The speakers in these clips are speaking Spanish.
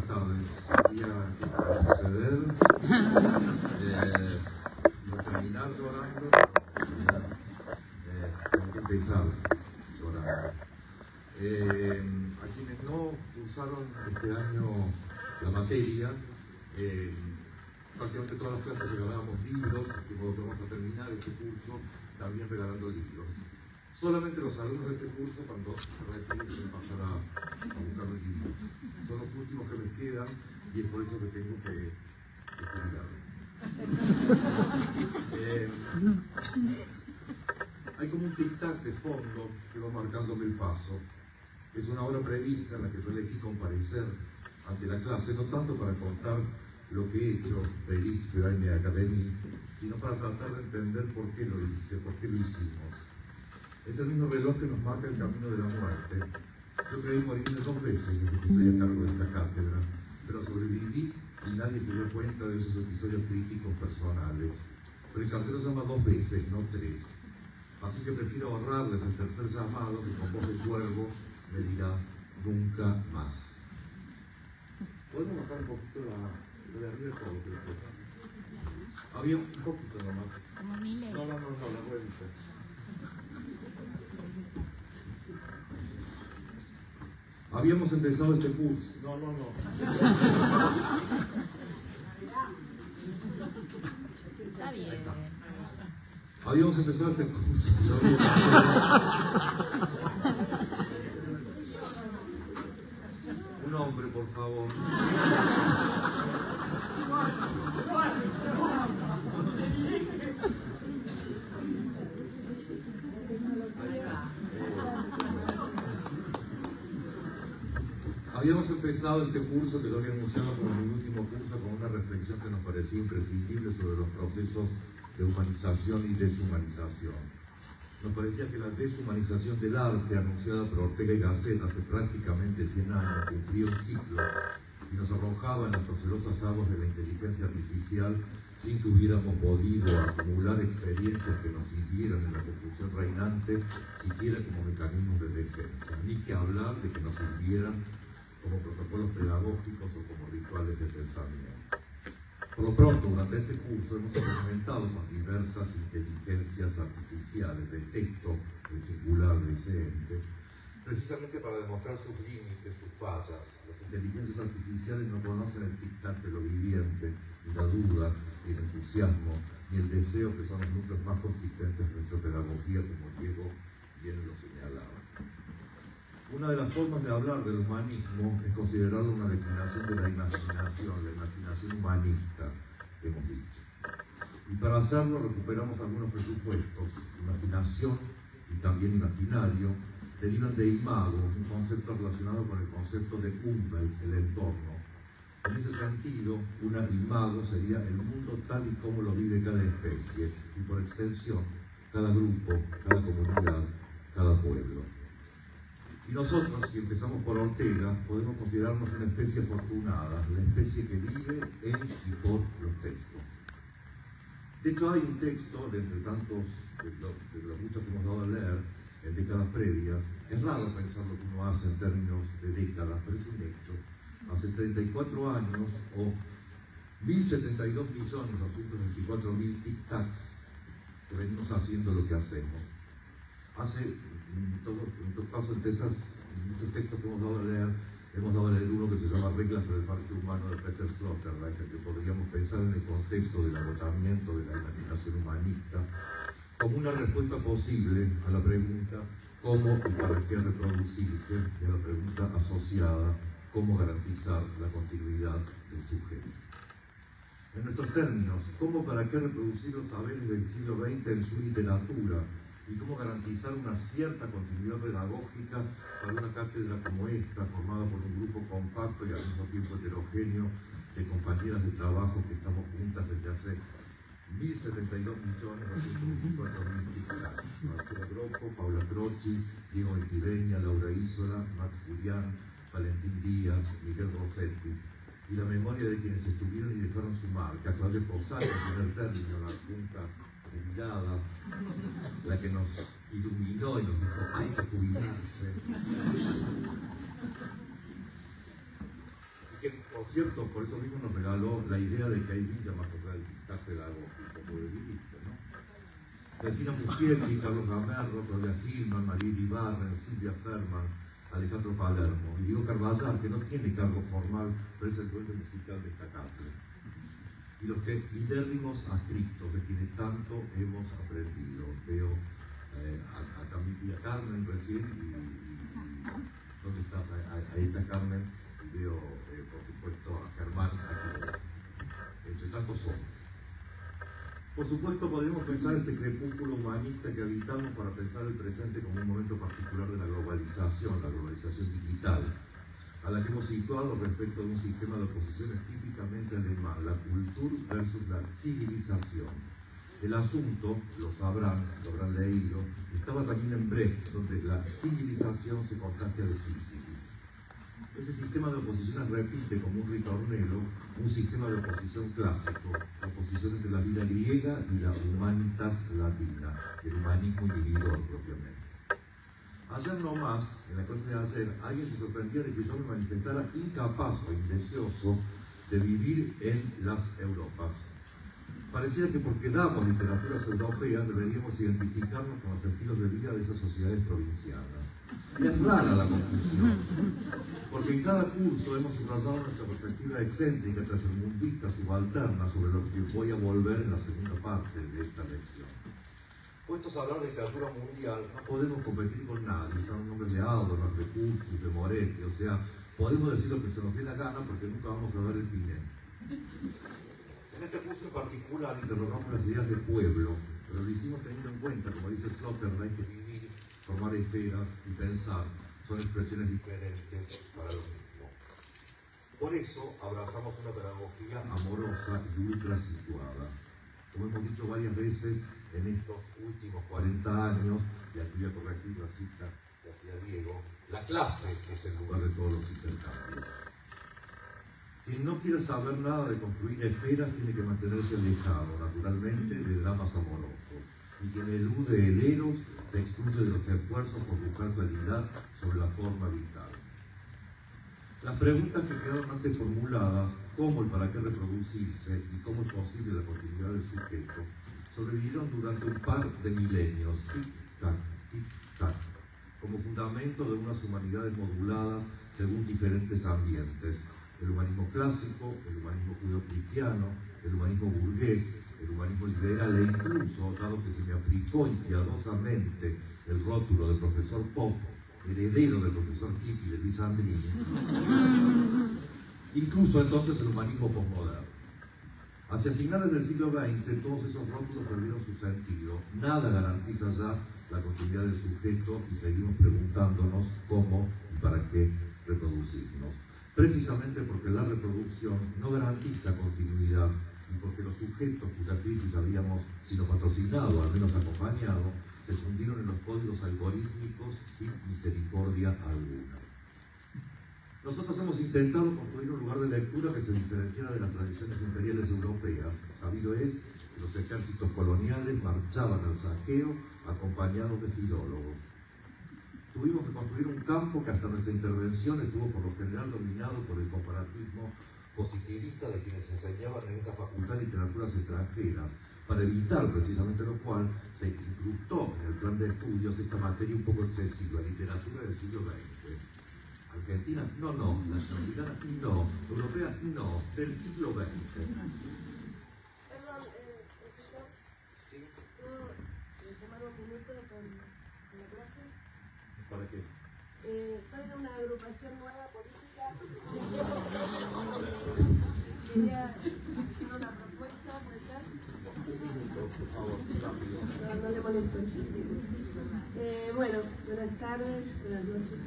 buenas tardes. Sabía que iba a suceder. Iba a terminar llorando. Tengo que empezar llorando. A quienes no cursaron este año la materia, prácticamente todas las clases regalábamos libros, de modo que vamos a terminar este curso también regalando libros. Solamente los alumnos de este curso, cuando se retiren, pueden pasar a buscar los libros. Son los últimos que me quedan y es por eso que tengo que jubilarme. Hay como un tic-tac de fondo que va marcándome el paso. Es una obra prevista en la que yo elegí comparecer ante la clase, no tanto para contar lo que he hecho, Perit, Feraine Academy, sino para tratar de entender por qué lo hice, por qué lo hicimos. Es el mismo reloj que nos marca el camino de la muerte. Yo creí morirme 2 veces desde que estoy a cargo de esta cátedra, pero sobreviví y nadie se dio cuenta de esos episodios críticos personales. Pero el cartero llama 2 veces, no 3. Así que prefiero ahorrarles el tercer llamado que con voz de cuervo me dirá nunca más. ¿Podemos bajar un poquito lo de arriba de todo? Había un poquito nomás. Como Milei. No, la vuelta. Habíamos empezado este curso. No. Está bien. Habíamos empezado este curso. Un hombre, por favor. Habíamos empezado este curso, que lo había anunciado como mi último curso, con una reflexión que nos parecía imprescindible sobre los procesos de humanización y deshumanización. Nos parecía que la deshumanización del arte, anunciada por Ortega y Gasset hace prácticamente 100 años, cumplía un ciclo y nos arrojaba en las procelosas aguas de la inteligencia artificial sin que hubiéramos podido acumular experiencias que nos sirvieran en la confusión reinante, siquiera como mecanismos de defensa, ni que hablar de que nos sirvieran como protocolos pedagógicos o como rituales de pensamiento. Por lo pronto, durante este curso hemos experimentado con diversas inteligencias artificiales de texto, de singular, de ese ente, precisamente para demostrar sus límites, sus fallas. Las inteligencias artificiales no conocen el tic-tac de lo viviente, ni la duda, ni el entusiasmo, ni el deseo, que son los núcleos más consistentes de nuestra pedagogía, como Diego bien lo señalaba. Una de las formas de hablar del humanismo es considerarlo una declinación de la imaginación humanista, que hemos dicho. Y para hacerlo recuperamos algunos presupuestos. Imaginación y también imaginario derivan de imago, un concepto relacionado con el concepto de Umwelt, el entorno. En ese sentido, una imago sería el mundo tal y como lo vive cada especie, y por extensión, cada grupo, cada comunidad, cada pueblo. Y nosotros, si empezamos por Ortega, podemos considerarnos una especie afortunada, la especie que vive en y por los textos. De hecho, hay un texto, de entre tantos, de los muchos que hemos dado a leer en décadas previas. Es raro pensar lo que uno hace en términos de décadas, pero es un hecho. Hace 34 años, o 1.072.224.000 tic-tacs, que venimos haciendo lo que hacemos. Hace, en todo caso, entre muchos textos que hemos dado a leer uno que se llama Reglas para el Parque Humano de Peter Sloterdijk, que podríamos pensar en el contexto del agotamiento de la imaginación humanista como una respuesta posible a la pregunta ¿cómo y para qué reproducirse? Y a la pregunta asociada ¿cómo garantizar la continuidad del sujeto? En nuestros términos, ¿cómo para qué reproducir los saberes del siglo XX en su literatura? Y cómo garantizar una cierta continuidad pedagógica para una cátedra como esta, formada por un grupo compacto y al mismo tiempo heterogéneo de compañeras de trabajo que estamos juntas desde hace 1.072.224.000 años. Marcela Grocco, Paula Croci, Diego Equiveña, Laura Isola, Max Julián, Valentín Díaz, Miguel Rossetti. Y la memoria de quienes estuvieron y dejaron su marca, Claudia Posada, en primer término, la junta jubilada, la que nos iluminó y nos dijo, hay que jubilarse. Que, por cierto, por eso mismo nos regaló la idea de que hay vida más allá del zigzag pedagógico, como viviste, ¿no? Delfina Muschietti, Carlos Gamerro, Claudia Gilman, María Ibarren, Silvia Ferman, Alejandro Palermo y Diego Carvallar, que no tiene cargo formal, pero es el dueño musical destacable. Y los que lidérrimos adscriptos, de quienes tanto hemos aprendido. Veo a Carmen recién y ¿dónde estás? Ahí está Carmen, y veo por supuesto a Germán aquí, entre tantos hombres. Por supuesto podemos pensar este crepúsculo humanista que habitamos para pensar el presente como un momento particular de la globalización digital, a la que hemos situado respecto de un sistema de oposiciones típicamente alemán, la cultura versus la civilización. El asunto, lo sabrán, lo habrán leído, estaba también en Brecht, donde la civilización se contagia de sífilis. Ese sistema de oposiciones repite como un ritornelo un sistema de oposición clásico, la oposición entre la vida griega y la humanitas latina, el humanismo inhibidor propiamente. Ayer nomás, en la clase de ayer, alguien se sorprendía de que yo me manifestara incapaz o indeseoso de vivir en las Europas. Parecía que porque damos literaturas europeas deberíamos identificarnos con los estilos de vida de esas sociedades provincianas. Y es rara la confusión, porque en cada curso hemos subrayado nuestra perspectiva excéntrica, tercermundista, subalterna, sobre lo que voy a volver en la segunda parte de esta lección. Puestos a hablar de literatura mundial, no podemos competir con nadie. Están los nombres de Adorno, de Curtis, de Moretti, o sea, podemos decir lo que se nos dé la gana porque nunca vamos a dar el Pinel. En este curso en particular interrogamos las ideas de pueblo, pero lo hicimos teniendo en cuenta, como dice Sloterdijk, que vivir, formar esferas y pensar son expresiones diferentes para lo mismo. Por eso abrazamos una pedagogía amorosa y ultra situada. Como hemos dicho varias veces en estos últimos 40 años, y aquí voy a corregir la cita que hacía Diego, la clase es el lugar de todos los intercambios. Quien no quiere saber nada de construir esferas tiene que mantenerse alejado, naturalmente, de dramas amorosos. Y quien elude el eros se excluye de los esfuerzos por buscar claridad sobre la forma vital. Las preguntas que quedaron antes formuladas, cómo y para qué reproducirse y cómo es posible la continuidad del sujeto, sobrevivieron durante un par de milenios, tic-tac, tic-tac, como fundamento de unas humanidades moduladas según diferentes ambientes. El humanismo clásico, el humanismo judeo-cristiano, el humanismo burgués, el humanismo liberal e incluso, dado que se me aplicó impiadosamente el rótulo del profesor Pop, heredero del profesor Hippie de Luis Andrini, incluso entonces el humanismo posmoderno. Hacia finales del siglo XX todos esos rótulos perdieron su sentido, nada garantiza ya la continuidad del sujeto y seguimos preguntándonos cómo y para qué reproducirnos. Precisamente porque la reproducción no garantiza continuidad y porque los sujetos cuya crisis habíamos sido patrocinado, al menos acompañado, se fundieron en los códigos algorítmicos sin misericordia alguna. Nosotros hemos intentado construir un lugar de lectura que se diferenciara de las tradiciones imperiales europeas. Sabido es que los ejércitos coloniales marchaban al saqueo acompañados de filólogos. Tuvimos que construir un campo que hasta nuestra intervención estuvo por lo general dominado por el comparatismo positivista de quienes enseñaban en esta facultad literaturas extranjeras, para evitar precisamente lo cual se incrustó en el plan de estudios esta materia un poco excesiva, literatura del siglo XX. Argentina, no, latinoamericana, no, europea, no, del siglo XX. Perdón, profesor, ¿Sí? ¿puedo tomar un minuto con la clase? ¿Para qué? Soy de una agrupación nueva política. Quería hacer una propuesta, ¿puede ser? Por favor, rápido. No le molesto. Bueno, buenas tardes, buenas noches.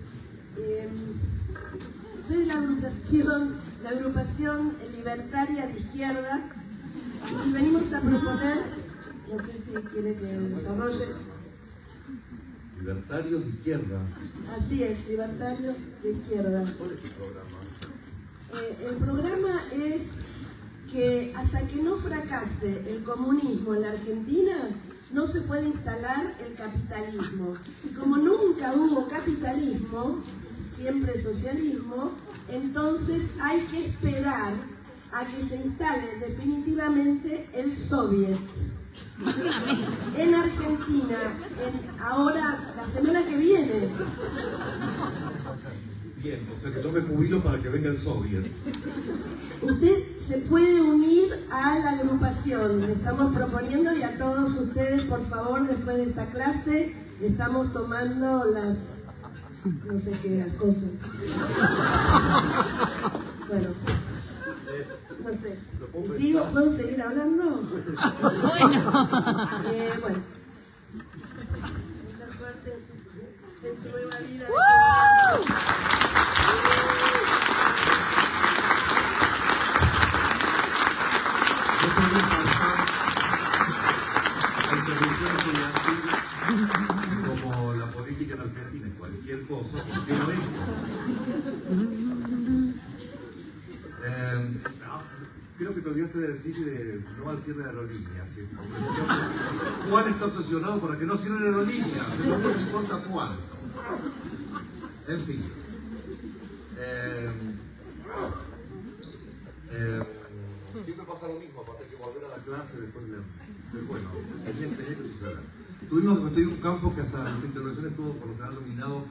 Soy de la agrupación libertaria de izquierda y venimos a proponer, no sé si quiere que desarrolle. Libertarios de izquierda. Así es, libertarios de izquierda. ¿Cuál es tu programa? El programa es que hasta que no fracase el comunismo en la Argentina, no se puede instalar el capitalismo. Y como nunca hubo capitalismo, siempre socialismo, entonces hay que esperar a que se instale definitivamente el soviet. En Argentina, ahora, la semana que viene. Bien, o sea que yo me jubilo para que venga el soviet. Usted se puede unir a la agrupación, le estamos proponiendo, y a todos ustedes, por favor, después de esta clase, estamos tomando las, no sé qué, las cosas. Bueno, no sé. ¿Sigo? ¿Puedo seguir hablando? Bueno. Mucha suerte en su nueva vida. No podría pasar la intervención estudiantil como la política en Argentina, cualquier cosa, porque no es. Creo que te olvidaste de decir no al cierre de aerolíneas. Juan está obsesionado para que no cierren aerolíneas, no le importa cuál. En fin. Siempre pasa lo mismo, aparte hay que volver a la clase después de bueno, tenía que suceder. Tuvimos que construir un campo que hasta nuestra intervención estuvo por lo general dominado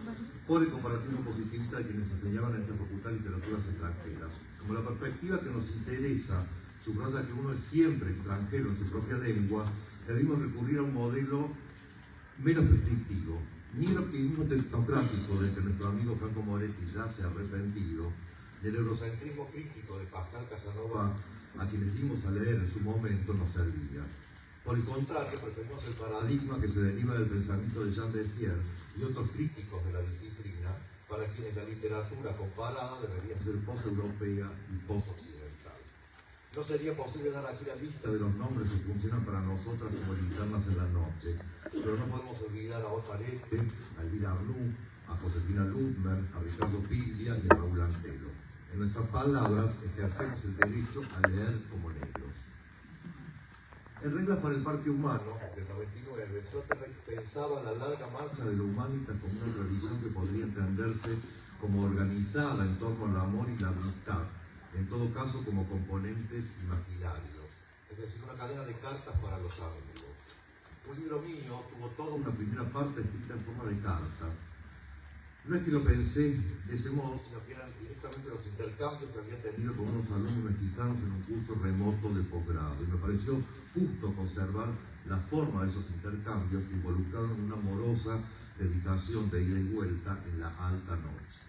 por el comparativo positivista de quienes enseñaban en esta facultad de literaturas extranjeras. Como la perspectiva que nos interesa subraya que uno es siempre extranjero en su propia lengua, debimos recurrir a un modelo menos prescriptivo, ni el optimismo tecnocrático del que nuestro amigo Franco Moretti ya se ha arrepentido, del eurocentrismo crítico de Pascal Casanova, a quienes dimos a leer en su momento, nos servía. Por el contrario, preferimos el paradigma que se deriva del pensamiento de Jean Bessières y otros críticos de la disciplina, para quienes la literatura comparada debería ser post-europea y post-occidental. No sería posible dar aquí la lista de los nombres que funcionan para nosotras como linternas en la noche, pero no podemos olvidar a Otto Arete, a Elvira Arnoux, a Josefina Ludmer, a Ricardo Piglia y a Raúl Antelo. En nuestras palabras, ejercemos el derecho a leer como negros. En Reglas para el Parque Humano, del 99, Sloterdijk pensaba la larga marcha de la Humanitas como una tradición que podría entenderse como organizada en torno al amor y la amistad, en todo caso como componentes imaginarios, es decir, una cadena de cartas para los amigos. Un libro mío tuvo toda una primera parte escrita en forma de cartas. No es que lo pensé de ese modo, sino que eran directamente los intercambios que había tenido con unos alumnos mexicanos en un curso remoto de posgrado. Y me pareció justo conservar la forma de esos intercambios que involucraron una amorosa dedicación de ida y vuelta en la alta noche.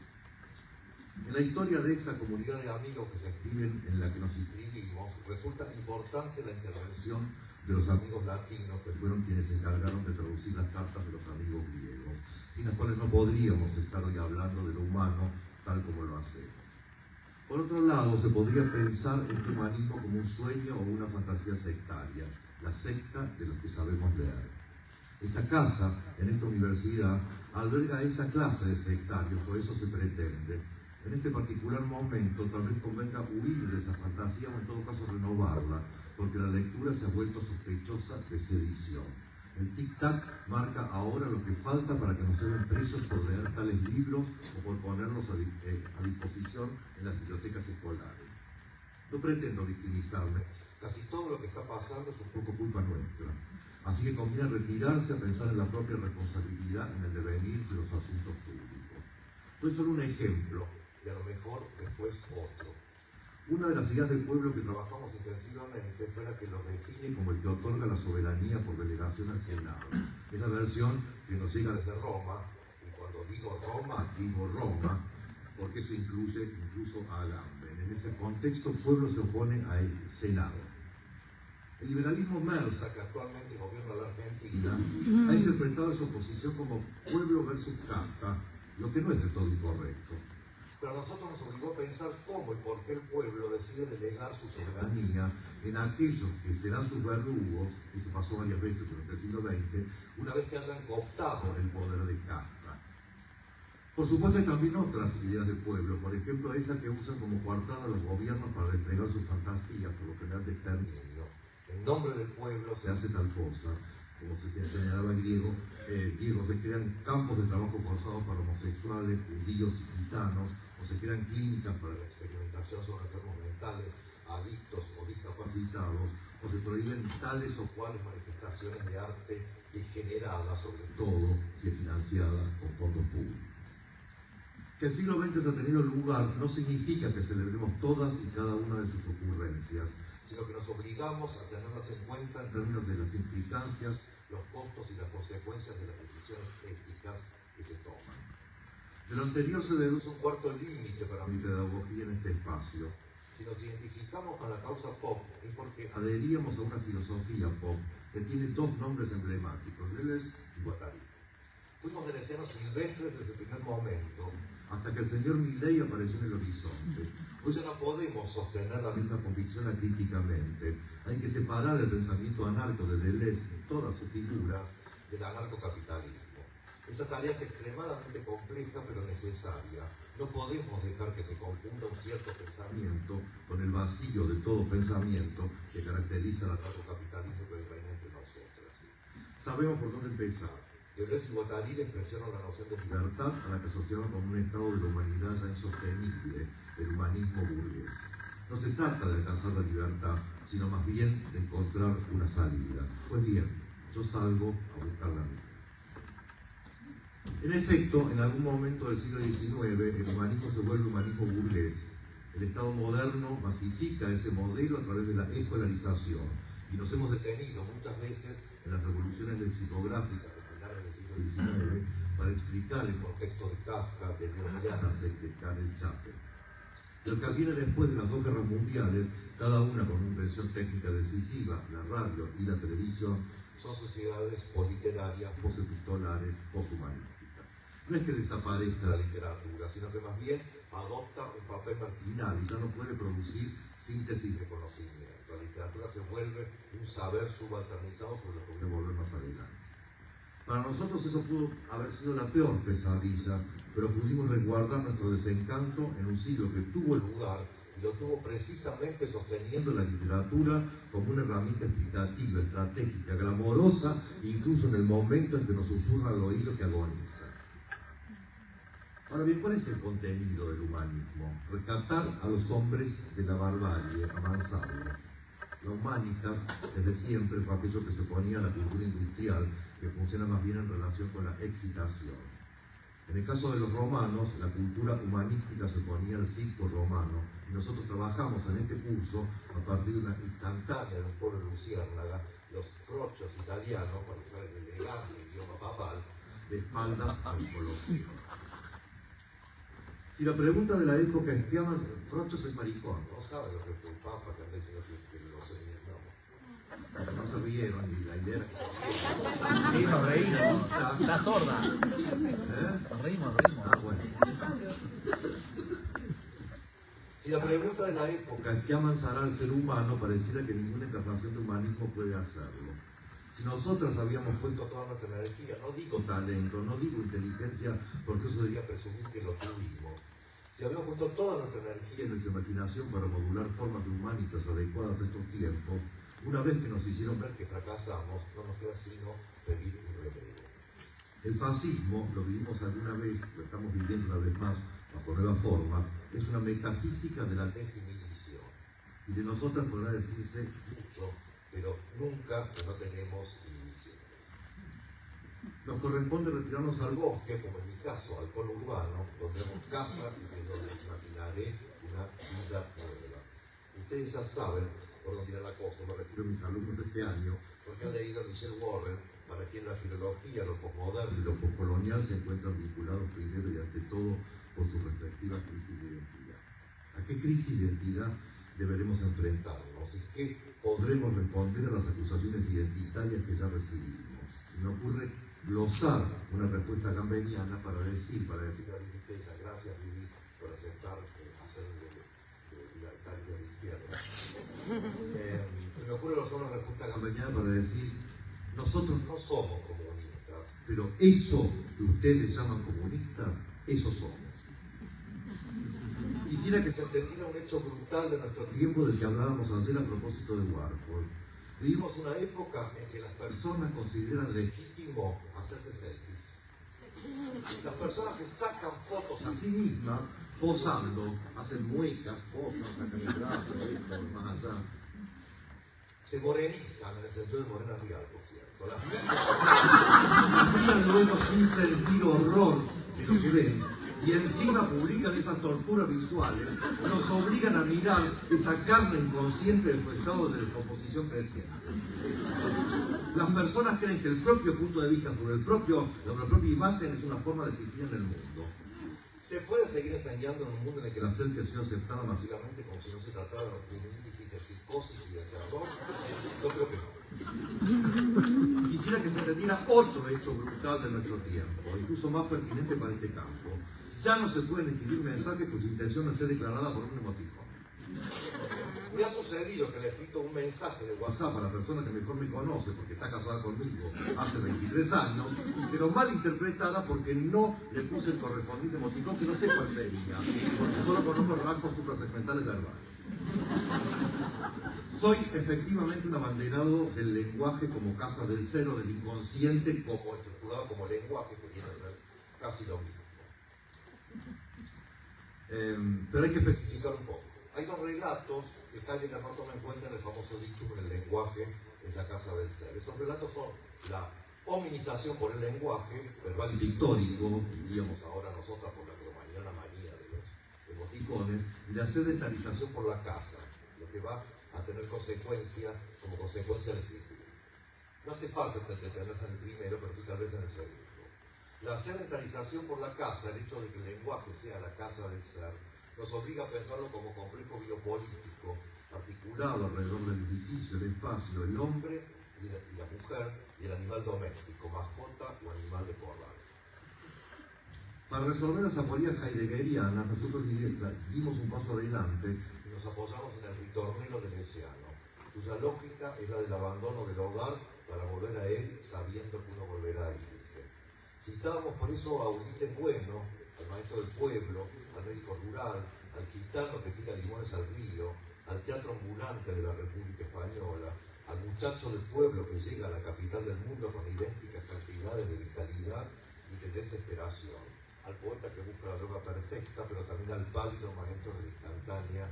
En la historia de esa comunidad de amigos que se escriben, en la que nos inscribimos, resulta importante la intervención de los amigos latinos, que fueron quienes se encargaron de traducir las cartas de los amigos griegos, sin las cuales no podríamos estar hoy hablando de lo humano tal como lo hacemos. Por otro lado, se podría pensar este humanismo como un sueño o una fantasía sectaria, la secta de los que sabemos leer. Esta casa, en esta universidad, alberga esa clase de sectarios, o eso se pretende. En este particular momento, tal vez convenga huir de esa fantasía o en todo caso renovarla, porque la lectura se ha vuelto sospechosa de sedición. El tic-tac marca ahora lo que falta para que nos lleven presos por leer tales libros o por ponerlos a disposición en las bibliotecas escolares. No pretendo victimizarme, casi todo lo que está pasando es un poco culpa nuestra. Así que conviene retirarse a pensar en la propia responsabilidad en el devenir de los asuntos públicos. Esto es solo un ejemplo, y a lo mejor después otro. Una de las ideas del pueblo que trabajamos intensivamente fue la que lo define como el que otorga la soberanía por delegación al Senado. Es la versión que nos llega desde Roma, y cuando digo Roma, porque eso incluye incluso a Agamben. En ese contexto, el pueblo se opone al Senado. El liberalismo Mersa, que actualmente gobierna la Argentina, ha interpretado esa oposición como pueblo versus casta, lo que no es del todo incorrecto. Pero a nosotros nos obligó a pensar cómo y por qué el pueblo decide delegar su soberanía en aquellos que serán sus verdugos, eso pasó varias veces durante el siglo XX, una vez que hayan cooptado el poder de casta. Por supuesto hay también otras ideas del pueblo, por ejemplo esa que usan como coartada a los gobiernos para desplegar sus fantasías, por lo general de exterminio. En nombre del pueblo se hace tal cosa, como se señalaba en griego, se crean campos de trabajo forzado para homosexuales, judíos y gitanos, o se crean clínicas para la experimentación sobre enfermos mentales, adictos o discapacitados, o se prohíben tales o cuales manifestaciones de arte degenerada, sobre todo si es financiada con fondos públicos. Que el siglo XX haya tenido lugar no significa que celebremos todas y cada una de sus ocurrencias, sino que nos obligamos a tenerlas en cuenta en términos de las implicancias, los costos y las consecuencias de las decisiones éticas que se toman. De lo anterior se deduce un cuarto límite para mi pedagogía en este espacio. Si nos identificamos con la causa pop es porque adheríamos a una filosofía pop que tiene dos nombres emblemáticos, Deleuze y Guattari. Fuimos venecianos silvestres desde el primer momento, hasta que el señor Milley apareció en el horizonte. Hoy ya no podemos sostener la misma convicción acríticamente. Hay que separar el pensamiento anarco de Deleuze y todas sus figuras del anarcocapitalismo. Esa tarea es extremadamente compleja pero necesaria. No podemos dejar que se confunda un cierto pensamiento con el vacío de todo pensamiento que caracteriza al anarcocapitalismo que reina entre nosotros. Sabemos por dónde empezar. Deleuze y Guattari expresaron la noción de libertad a la que asociaban con un estado de la humanidad ya insostenible, el humanismo burgués. No se trata de alcanzar la libertad, sino más bien de encontrar una salida. Pues bien, yo salgo a buscar la mía. En efecto, en algún momento del siglo XIX, el humanismo se vuelve humanismo burgués. El Estado moderno masifica ese modelo a través de la escolarización. Y nos hemos detenido muchas veces en las revoluciones lexicográficas de finales del siglo XIX para explicar el contexto de Kafka, de Leon Janáček, de Karel Čapek. Lo que viene después de las dos guerras mundiales, cada una con una invención técnica decisiva, la radio y la televisión, son sociedades posliterarias, posepistolares, poshumanísticas. No es que desaparezca la literatura, sino que más bien adopta un papel marginal y ya no puede producir síntesis de conocimiento. La literatura se vuelve un saber subalternizado sobre lo que voy a volver más adelante. Para nosotros eso pudo haber sido la peor pesadilla, pero pudimos resguardar nuestro desencanto en un siglo que tuvo lugar y lo tuvo precisamente sosteniendo la literatura como una herramienta explicativa, estratégica, glamorosa, incluso en el momento en que nos susurra al oído que agoniza. Ahora bien, ¿cuál es el contenido del humanismo? Rescatar a los hombres de la barbarie, amansarlos. La humanitas, desde siempre, fue aquello que se oponía a la cultura industrial, que funciona más bien en relación con la excitación. En el caso de los romanos, la cultura humanística se oponía al circo romano, y nosotros trabajamos en este curso a partir de una instantánea de un pueblo de Luciérnaga, los frocios italianos, para usar el elegante idioma papal, de espaldas al Coloseo. Si la pregunta de la época es ¿qué amas? Frochos es maricón, no sabe lo que es un papa que anda diciendo que lo sé, no se rieron y la idea era que se rieron. Está sorda. Nos reímos. Ah, bueno. Si la pregunta de la época es ¿qué amansará al ser humano? Pareciera que ninguna encarnación de humanismo puede hacerlo. Si nosotras habíamos puesto toda nuestra energía, no digo talento, no digo inteligencia, porque eso sería presumir que lo tuvimos. Si habíamos puesto toda nuestra energía y nuestra imaginación para modular formas de humanitas adecuadas a estos tiempos, una vez que nos hicieron ver que fracasamos, no nos queda sino pedir un relevo. El fascismo, lo vivimos alguna vez, lo estamos viviendo una vez más, bajo nuevas formas, es una metafísica de la desinhibición. Y de nosotras podrá decirse mucho, pero nunca que no tenemos inhibiciones. Nos corresponde retirarnos al bosque, como en mi caso, al polo urbano, donde tenemos casa y donde imaginaré una vida nueva. Ustedes ya saben por dónde irá la cosa, me refiero a mis alumnos de este año, porque han leído a Michelle Warren, para quien la filología, lo posmoderno y lo poscolonial se encuentran vinculados primero y ante todo por sus respectivas crisis de identidad. ¿A qué crisis de identidad deberemos enfrentarnos y qué podremos responder a las acusaciones identitarias que ya recibimos? Se me ocurre glosar una respuesta gambeniana para decir a Vivi Tella, gracias Vivi por aceptar hacer de libertaria de izquierda. Se me ocurre glosar una respuesta gambeniana para decir, nosotros no somos comunistas, pero eso que ustedes llaman comunistas, eso somos. Quisiera que se entendiera un hecho brutal de nuestro tiempo del que hablábamos ayer a propósito de Warhol. Vivimos una época en que las personas consideran legítimo hacerse selfies. Las personas se sacan fotos a sí mismas, posando, hacen muecas, posan, sacan el brazo, esto, más allá. Se morenizan, en el sentido de morena real, por cierto. Las miran luego sin sentir horror de lo que ven, y encima publican esas torturas visuales, nos obligan a mirar esa carne inconsciente de su estado de descomposición creciente. Las personas creen que el propio punto de vista sobre la propia imagen es una forma de existir en el mundo. ¿Se puede seguir enseñando en un mundo en el que la selfie ha sido aceptada masivamente como si no se tratara de un índice de psicosis y de terror? Yo creo que no. Quisiera que se entendiera otro hecho brutal de nuestro tiempo, incluso más pertinente para este campo. Ya no se pueden escribir mensajes cuya intención no esté declarada por un emoticón. Me ha sucedido que le he escrito un mensaje de WhatsApp a la persona que mejor me conoce, porque está casada conmigo hace 23 años, y quedó mal interpretada porque no le puse el correspondiente emoticón, que no sé cuál sería, porque solo conozco rasgos suprasegmentales verbales. Soy efectivamente un abanderado del lenguaje como casa del ser, o del inconsciente como estructurado como lenguaje, que viene a ser casi lo mismo. Pero hay que especificar un poco. Hay dos relatos que Heidegger no toma en cuenta en el famoso dictum: el lenguaje es la casa del ser. Esos relatos son la hominización por el lenguaje, verbal y pictórico, diríamos ahora nosotras por la cromañona manía de los emoticones, y la sedentarización por la casa, lo que va a tener como consecuencia la escritura. No hace falta detenerse en el primero, pero sí tal vez en el segundo. La sedentarización por la casa, el hecho de que el lenguaje sea la casa del ser, nos obliga a pensarlo como complejo biopolítico, articulado alrededor del edificio, el espacio, el hombre y la mujer y el animal doméstico, mascota o animal de corral. Para resolver las aporías heideggerianas, nosotros dimos un paso adelante y nos apoyamos en el ritornelo del océano, cuya lógica es la del abandono del hogar para volver a él sabiendo que uno volverá a irse. Citábamos por eso a Ulises Bueno, al maestro del pueblo, al médico rural, al gitano que tira limones al río, al teatro ambulante de la República Española, al muchacho del pueblo que llega a la capital del mundo con idénticas cantidades de vitalidad y de desesperación, al poeta que busca la droga perfecta, pero también al pálido maestro de la instantánea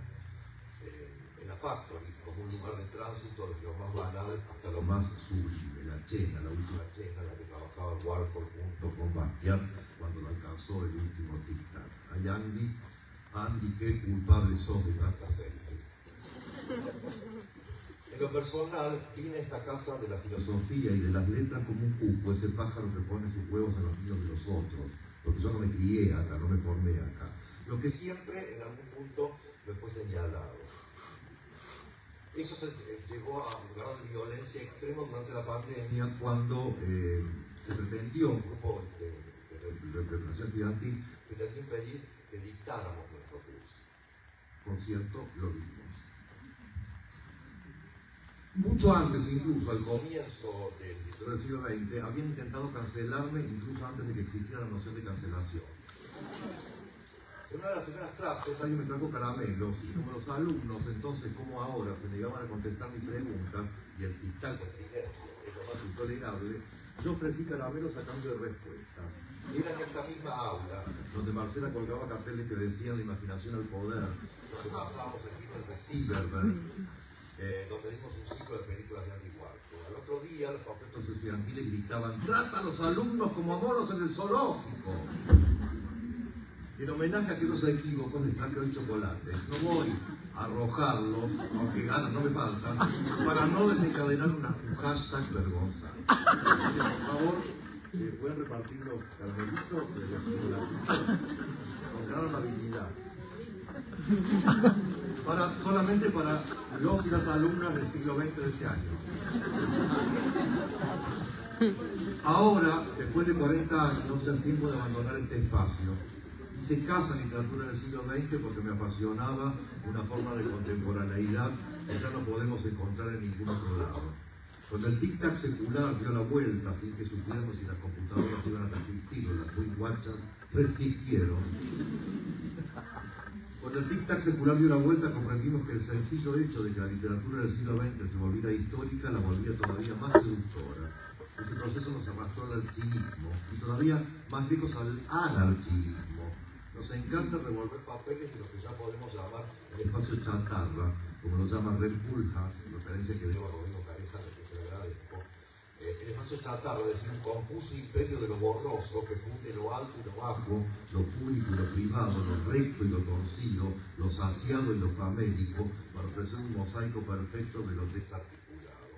en la Factory, como un lugar de tránsito desde lo más banal hasta lo más sublime, la Chena, la última Chena, en la que trabajaba Warhol junto con Bastiat cuando lo alcanzó el último tic-tac. Ay, Andy, qué culpable sos de tanta selfie. En lo personal, vine a esta casa de la filosofía y de las letras como un cuco, ese pájaro que pone sus huevos en los nidos de los otros, porque yo no me crié acá, no me formé acá. Lo que siempre, en algún punto, me fue señalado. Eso llegó a un grado de violencia extremo durante la pandemia, cuando se pretendió, un grupo de representación estudiantil, pretendió impedir que dictáramos nuestro curso. Por cierto, lo vimos. Mucho antes, incluso al comienzo del siglo XX, habían intentado cancelarme, incluso antes de que existiera la noción de cancelación. En una de las primeras clases alguien me trajo caramelos y como los alumnos, entonces como ahora, se negaban a contestar mis preguntas y el tic-tac del silencio es lo más intolerable, yo ofrecí caramelos a cambio de respuestas. Era en esta misma aula donde Marcela colgaba carteles que decían: la imaginación al poder, donde pasábamos el Peter de Silverberg, donde dimos un ciclo de películas de Andy Warhol. Al otro día los panfletos estudiantiles gritaban: trata a los alumnos como a monos en el zoológico. En homenaje a aquellos equívocos les traje hoy chocolates. No voy a arrojarlos, aunque ganas no me faltan, para no desencadenar un hashtag vergonzante. Por favor, pueden repartir los caramelitos de los chocolates con gran amabilidad. Solamente para los y las alumnas del siglo XX de este año. Ahora, después de 40 años, es tiempo de abandonar este espacio. Hice casa en literatura del siglo XX porque me apasionaba una forma de contemporaneidad que ya no podemos encontrar en ningún otro lado. Cuando el tic-tac secular dio la vuelta sin que supiéramos si las computadoras iban a resistir o las muy guachas resistieron, Cuando el tic-tac secular dio la vuelta, comprendimos que el sencillo hecho de que la literatura del siglo XX se volviera histórica la volvía todavía más seductora. Ese proceso nos arrastró al archivismo y todavía más lejos al anarchivismo. Nos encanta revolver papeles de lo que ya podemos llamar el espacio chatarra, como lo llama Red Bullhas, referencia que debo a Rodrigo Careza, al que se le agradezco. El espacio chatarra, es decir, un confuso imperio de lo borroso que funde lo alto y lo bajo, lo público y lo privado, lo recto y lo torcido, lo saciado y lo famélico, para ofrecer un mosaico perfecto de lo desarticulado.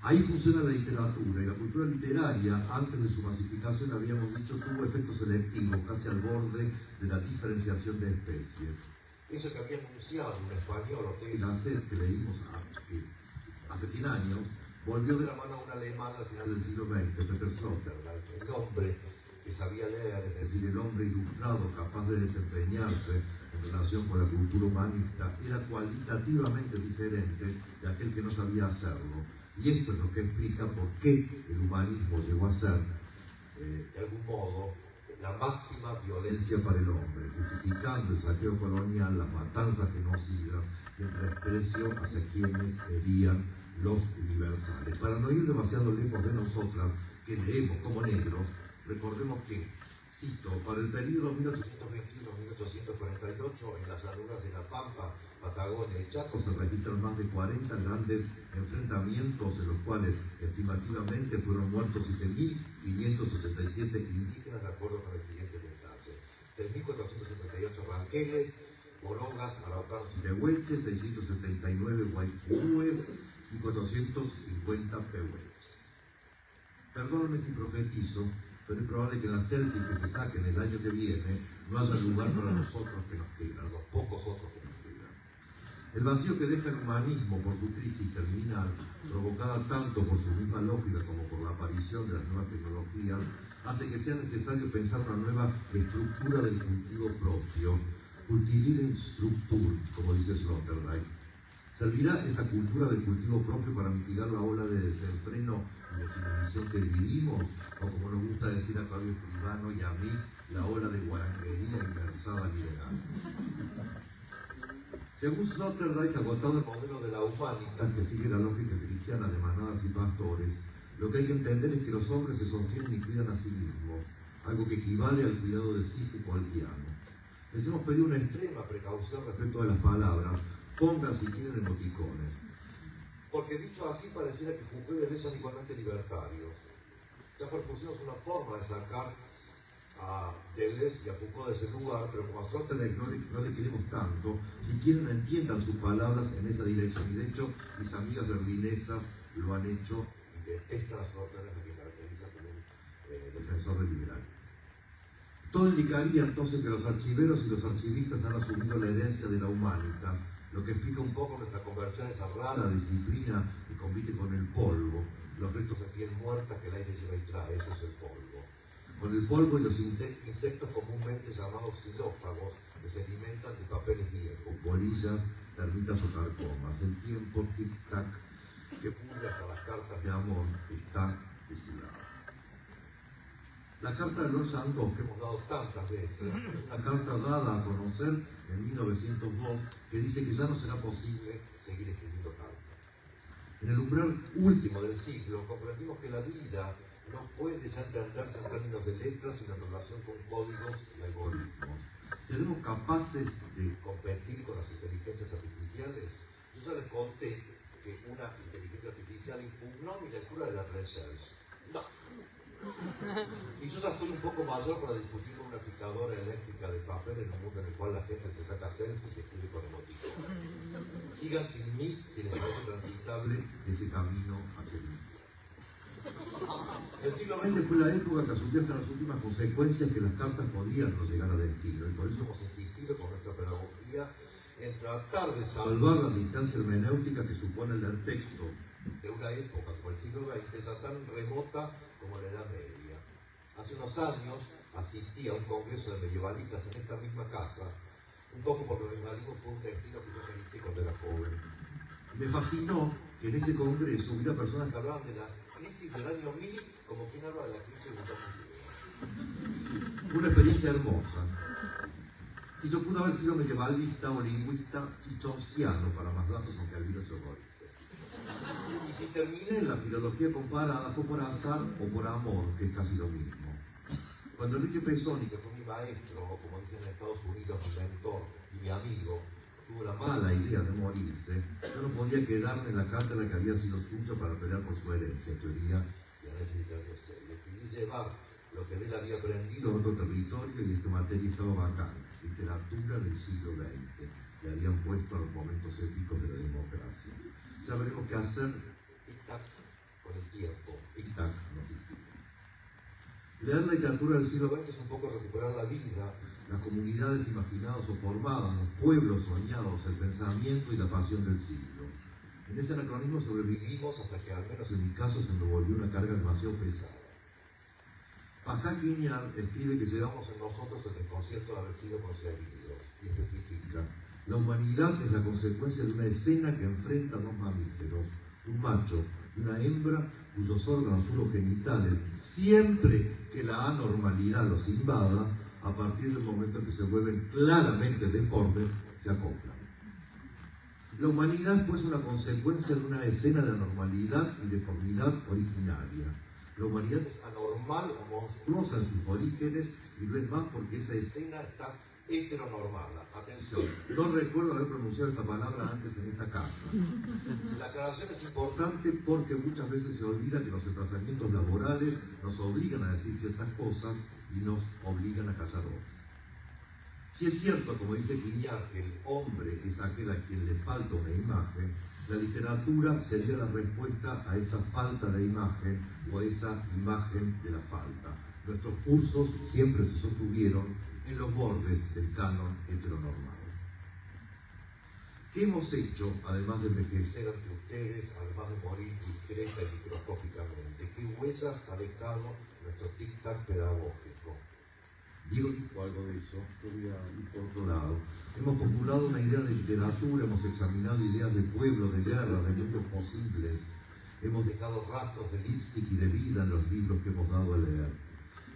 Ahí funciona la literatura, y la cultura literaria, antes de su masificación, habíamos dicho, tuvo efectos selectivos, casi al borde de la diferenciación de especies. Eso que había anunciado un español, Ortega y Gasset, que leímos hace 100 años, volvió de la mano a un alemán al final del siglo XX, Peter Sloterdijk, el hombre que sabía leer, es decir, el hombre ilustrado, capaz de desempeñarse en relación con la cultura humanista, era cualitativamente diferente de aquel que no sabía hacerlo. Y esto es lo que explica por qué el humanismo llegó a ser, de algún modo, la máxima violencia para el hombre, justificando el saqueo colonial, las matanzas genocidas y el desprecio hacia quienes herían los universales. Para no ir demasiado lejos de nosotras, que leemos como negros, recordemos que, cito, para el período 1821-1848, en las llanuras de La Pampa, Patagonia y Chaco se registran más de 40 grandes enfrentamientos, en los cuales estimativamente fueron muertos 7.587 indígenas, de acuerdo con el siguiente detalle: 6.458 ranqueles, morongas, araucanos y tehuelches, 679 guaycurúes y 450 pehuelches. Perdónenme si profetizo, pero es probable que en la selfie que se saquen el año que viene no haya lugar para nosotros que nos quedan, los pocos otros que nos quedan. El vacío que deja el humanismo por su crisis terminal, provocada tanto por su misma lógica como por la aparición de las nuevas tecnologías, hace que sea necesario pensar una nueva estructura del cultivo propio, cultivieren Struktur, como dice Sloterdijk. ¿Servirá esa cultura del cultivo propio para mitigar la ola de desenfreno y desinhibición que vivimos? O, como nos gusta decir a Claudio Escribano y a mí, la ola de guaranguería inversada liberal. Según Sloterdijk, agotado el modelo de la Humanitas, que sigue la lógica cristiana de manadas y pastores, lo que hay que entender es que los hombres se sostienen y cuidan a sí mismos, algo que equivale al cuidado de Sísifo o al piano. Les hemos pedido una extrema precaución respecto de las palabras, pongan si quieren emoticones, porque dicho así pareciera que Foucault y Deleuze son igualmente libertarios. Ya propusimos una forma de sacar a Deleuze y a Foucault de ese lugar, pero como a Sloterdijk no le queremos tanto, si quieren entiendan sus palabras en esa dirección, y de hecho mis amigas berlinesas lo han hecho y detestan a Sloterdijk, que caracteriza como un defensor del liberal. Todo indicaría entonces que los archiveros y los archivistas han asumido la herencia de la Humanitas, lo que explica un poco nuestra conversión a esa rara disciplina que compite con el polvo, los restos de piel muerta que el aire lleva y trae, eso es el polvo. Con el polvo y los insectos comúnmente llamados xilófagos, que se alimentan de papeles viejos, bolillas, termitas o carcomas. El tiempo, tic-tac, que pudre hasta las cartas de amor, está de su lado. La carta de los Santos, que hemos dado tantas veces, es una carta dada a conocer en 1902, que dice que ya no será posible seguir escribiendo cartas. En el umbral último del siglo, comprendimos que la vida no puede ya entenderse en términos de letras, sino en relación con códigos y algoritmos. ¿Seremos capaces de competir con las inteligencias artificiales? Yo ya les conté que una inteligencia artificial impugnó mi lectura de la research. No. Y yo ya estoy un poco mayor para discutir con una picadora eléctrica de papel en un mundo en el cual la gente se saca selfies y escribe con emoticones. Sigan sin mí si les parece transitable ese camino hacia el mundo. El siglo XX fue la época que asumió hasta las últimas consecuencias que las cartas podían no llegar a destino, y por eso hemos insistido con nuestra pedagogía en tratar de salvar la distancia hermenéutica que supone leer texto de una época como el siglo XX, ya tan remota como la Edad Media. Hace unos años asistí a un congreso de medievalistas en esta misma casa, un poco porque el medievalismo fue un destino que yo realicé cuando era joven. Me fascinó que en ese congreso hubiera personas que hablaban de la crisis del año 1000 como quien habla de la crisis del 2010. Fue una experiencia hermosa. Y yo pude haber sido medievalista o lingüista y chomskiano para más datos, aunque Albino se horrorice. Y si terminé en la filología comparada fue por azar o por amor, que es casi lo mismo. Cuando Enrique Pesoni, que fue mi maestro, o como dicen en Estados Unidos, mi mentor y mi amigo, tuvo la mala idea de morirse, yo no podía quedarme en la cátedra que había sido suya para pelear por su herencia, teoría y análisis literario 6. Decidí llevar lo que de él había aprendido a otro territorio y esta materia estaba bacán, literatura del siglo XX. Le habían puesto a los momentos épicos de la democracia. Ya veremos qué hacer, tic-tac, con el tiempo, tic-tac, no tic-tac. Leer la literatura del siglo XX es un poco recuperar la vida, las comunidades imaginadas o formadas, los pueblos soñados, el pensamiento y la pasión del siglo. En ese anacronismo sobrevivimos hasta que, al menos en mi caso, se me volvió una carga demasiado pesada. Pajak Guiñar escribe que llevamos en nosotros el desconcierto de haber sido concebidos, y especifica: la humanidad es la consecuencia de una escena que enfrenta a dos mamíferos, un macho y una hembra cuyos órganos urogenitales, siempre que la anormalidad los invada, a partir del momento en que se vuelven claramente deformes, se acoplan. La humanidad es pues una consecuencia de una escena de anormalidad y deformidad originaria. La humanidad es anormal o monstruosa en sus orígenes y no es más porque esa escena está heteronormada. Atención, no recuerdo haber pronunciado esta palabra antes en esta casa. La aclaración es importante porque muchas veces se olvida que los desplazamientos laborales nos obligan a decir ciertas cosas y nos obligan a callar otras. Si es cierto, como dice Guiñar, que el hombre es aquel a quien le falta una imagen, la literatura sería la respuesta a esa falta de imagen o a esa imagen de la falta. Nuestros cursos siempre se sostuvieron en los bordes del canon heteronormal. ¿Qué hemos hecho, además de envejecer ante ustedes, además de morir discreta y microscópicamente? ¿Qué huellas ha dejado nuestro tic-tac pedagógico? Diego dijo algo de eso, yo voy a ir por otro lado. Hemos postulado una idea de literatura, hemos examinado ideas de pueblo, de guerra, de mundos posibles. Hemos dejado rastros de lipstick y de vida en los libros que hemos dado a leer.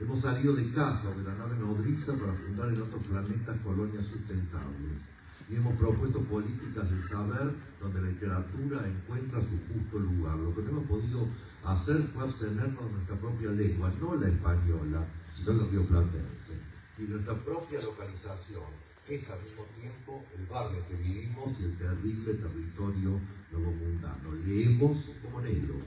Hemos salido de casa o de la nave nodriza para fundar en otros planetas colonias sustentables. Y hemos propuesto políticas del saber donde la literatura encuentra su justo lugar. Lo que no hemos podido hacer fue abstenernos de nuestra propia lengua, no la española, sino la rioplatense, y nuestra propia localización, que es al mismo tiempo el barrio en que vivimos y el terrible territorio novomundano. Leemos como negros.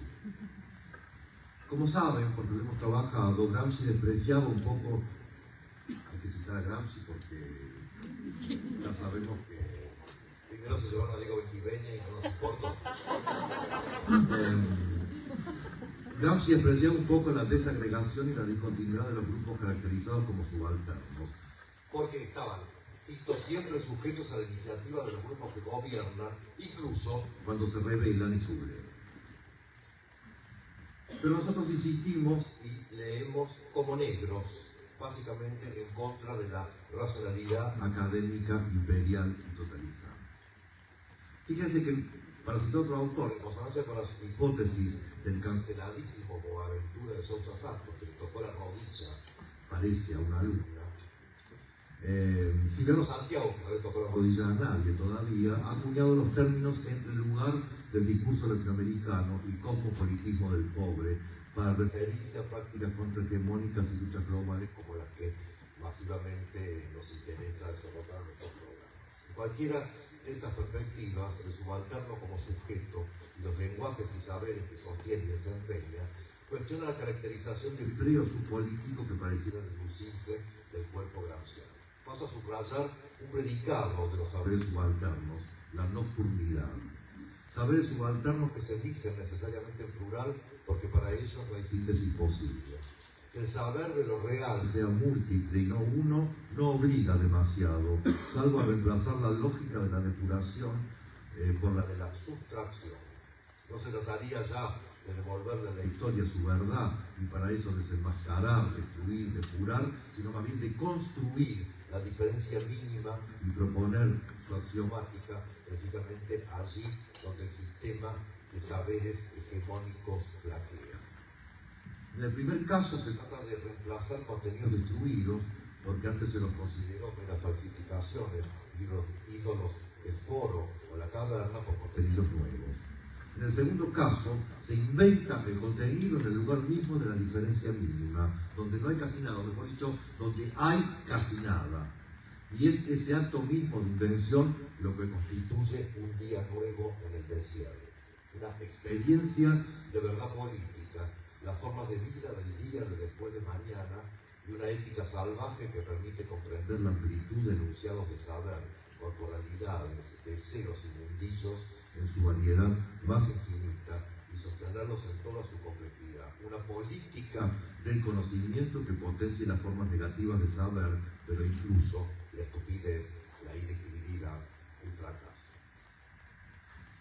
Como saben, porque lo hemos trabajado, Gramsci despreciaba un poco, hay que citar a Gramsci porque ya sabemos que primero se llevaron a Diego Benquibeña y no nos importa. Gramsci despreciaba un poco la desagregación y la discontinuidad de los grupos caracterizados como subalternos, porque estaban, cito, siempre sujetos a la iniciativa de los grupos que gobiernan, incluso cuando se rebelan y sublevan. Pero nosotros insistimos y leemos como negros, básicamente en contra de la racionalidad académica imperial y totalizada. Fíjense que, para citar otro autor, en consonancia con las hipótesis del canceladísimo Boaventura de Sousa Santos, que le tocó la rodilla, parece a una alumna, Silvano Santiago, que no le tocó la rodilla a nadie todavía, ha acuñado los términos entre el lugar del discurso latinoamericano y cosmopolitismo del pobre, para referirse a prácticas contrahegemónicas y luchas globales como las que masivamente nos interesa soportar nuestros programas. En cualquiera de esas perspectivas, el subalterno como sujeto y los lenguajes y saberes que sostiene y desempeña, cuestiona la caracterización de empleo subpolítico que pareciera deducirse del cuerpo gramsciano. Paso a subrayar un predicado de los saberes subalternos, la nocturnidad. Saberes subalternos que se dicen necesariamente en plural porque para ellos no hay síntesis posible. Que el saber de lo real sea múltiple y no uno no obliga demasiado, salvo a reemplazar la lógica de la depuración por la de la sustracción. No se trataría ya de devolverle a la historia su verdad y para eso desenmascarar, destruir, depurar, sino más bien de construir la diferencia mínima y proponer su axiomática precisamente allí donde el sistema de saberes hegemónicos flaquea. En el primer caso se trata de reemplazar contenidos destruidos porque antes se los consideró que las falsificaciones y los ídolos del foro o la caverna por contenidos nuevos. En el segundo caso, se inventa el contenido en el lugar mismo de la diferencia mínima, donde no hay casi nada, o mejor dicho, donde hay casi nada. Y es ese acto mismo de invención lo que constituye un día nuevo en el desierto. Una experiencia de verdad política, la forma de vida del día de después de mañana y una ética salvaje que permite comprender la amplitud de enunciados de saber, corporalidades, deseos y mundillos en su variedad más infinita y sostenerlos en toda su complejidad. Una política del conocimiento que potencie las formas negativas de saber, pero incluso la estupidez, la ilegibilidad, el fracaso.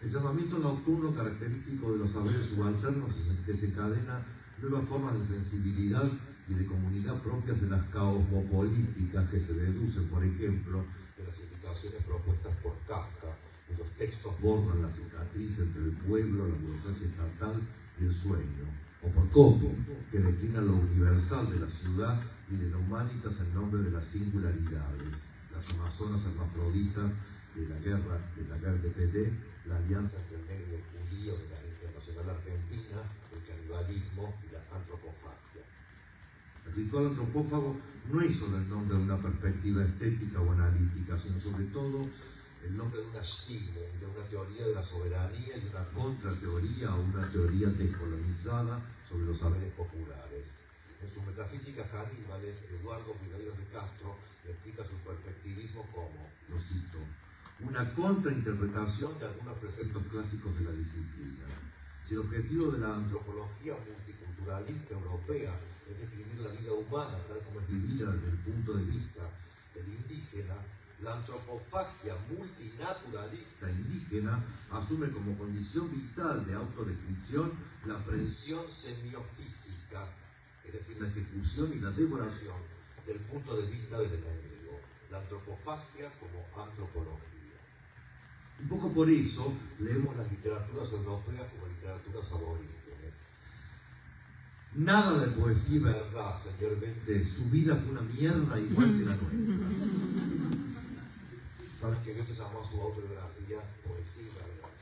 El llamamiento nocturno característico de los saberes subalternos desencadena nuevas formas de sensibilidad y de comunidad propias de las cosmopolíticas que se deducen, por ejemplo, de las indicaciones propuestas por Kafka, cuyos textos bordan la cicatriz entre el pueblo, la burocracia estatal y el sueño, o por Coppi, que declina lo universal de la ciudad y de la humanitas en nombre de las singularidades, las amazonas hermafroditas de la guerra de PD, la alianza entre el negro y el judío de la Internacional Argentina, el canibalismo y la antropofagia. El ritual antropófago no es solo el nombre de una perspectiva estética o analítica, sino sobre todo el nombre de una estigma, de una teoría de la soberanía y una contrateoría o una teoría descolonizada sobre los saberes populares. En su metafísica Caníbales, Eduardo Viveiro de Castro explica su perspectivismo como, lo cito, una contrainterpretación de algunos preceptos clásicos de la disciplina. Si el objetivo de la antropología multiculturalista europea es describir la vida humana tal como es vivida desde el punto de vista del indígena, la antropofagia multinaturalista indígena asume como condición vital de autodescripción la aprehensión semiofísica, es decir, la ejecución y la devoración del punto de vista del enemigo, la antropofagia como antropología. Un poco por eso leemos las literaturas europeas como literaturas aborígenes. Nada de poesía y verdad, señor Vente, su vida fue una mierda igual que la nuestra. Saben que Goethe llamó a su autobiografía Poesía y Verdad.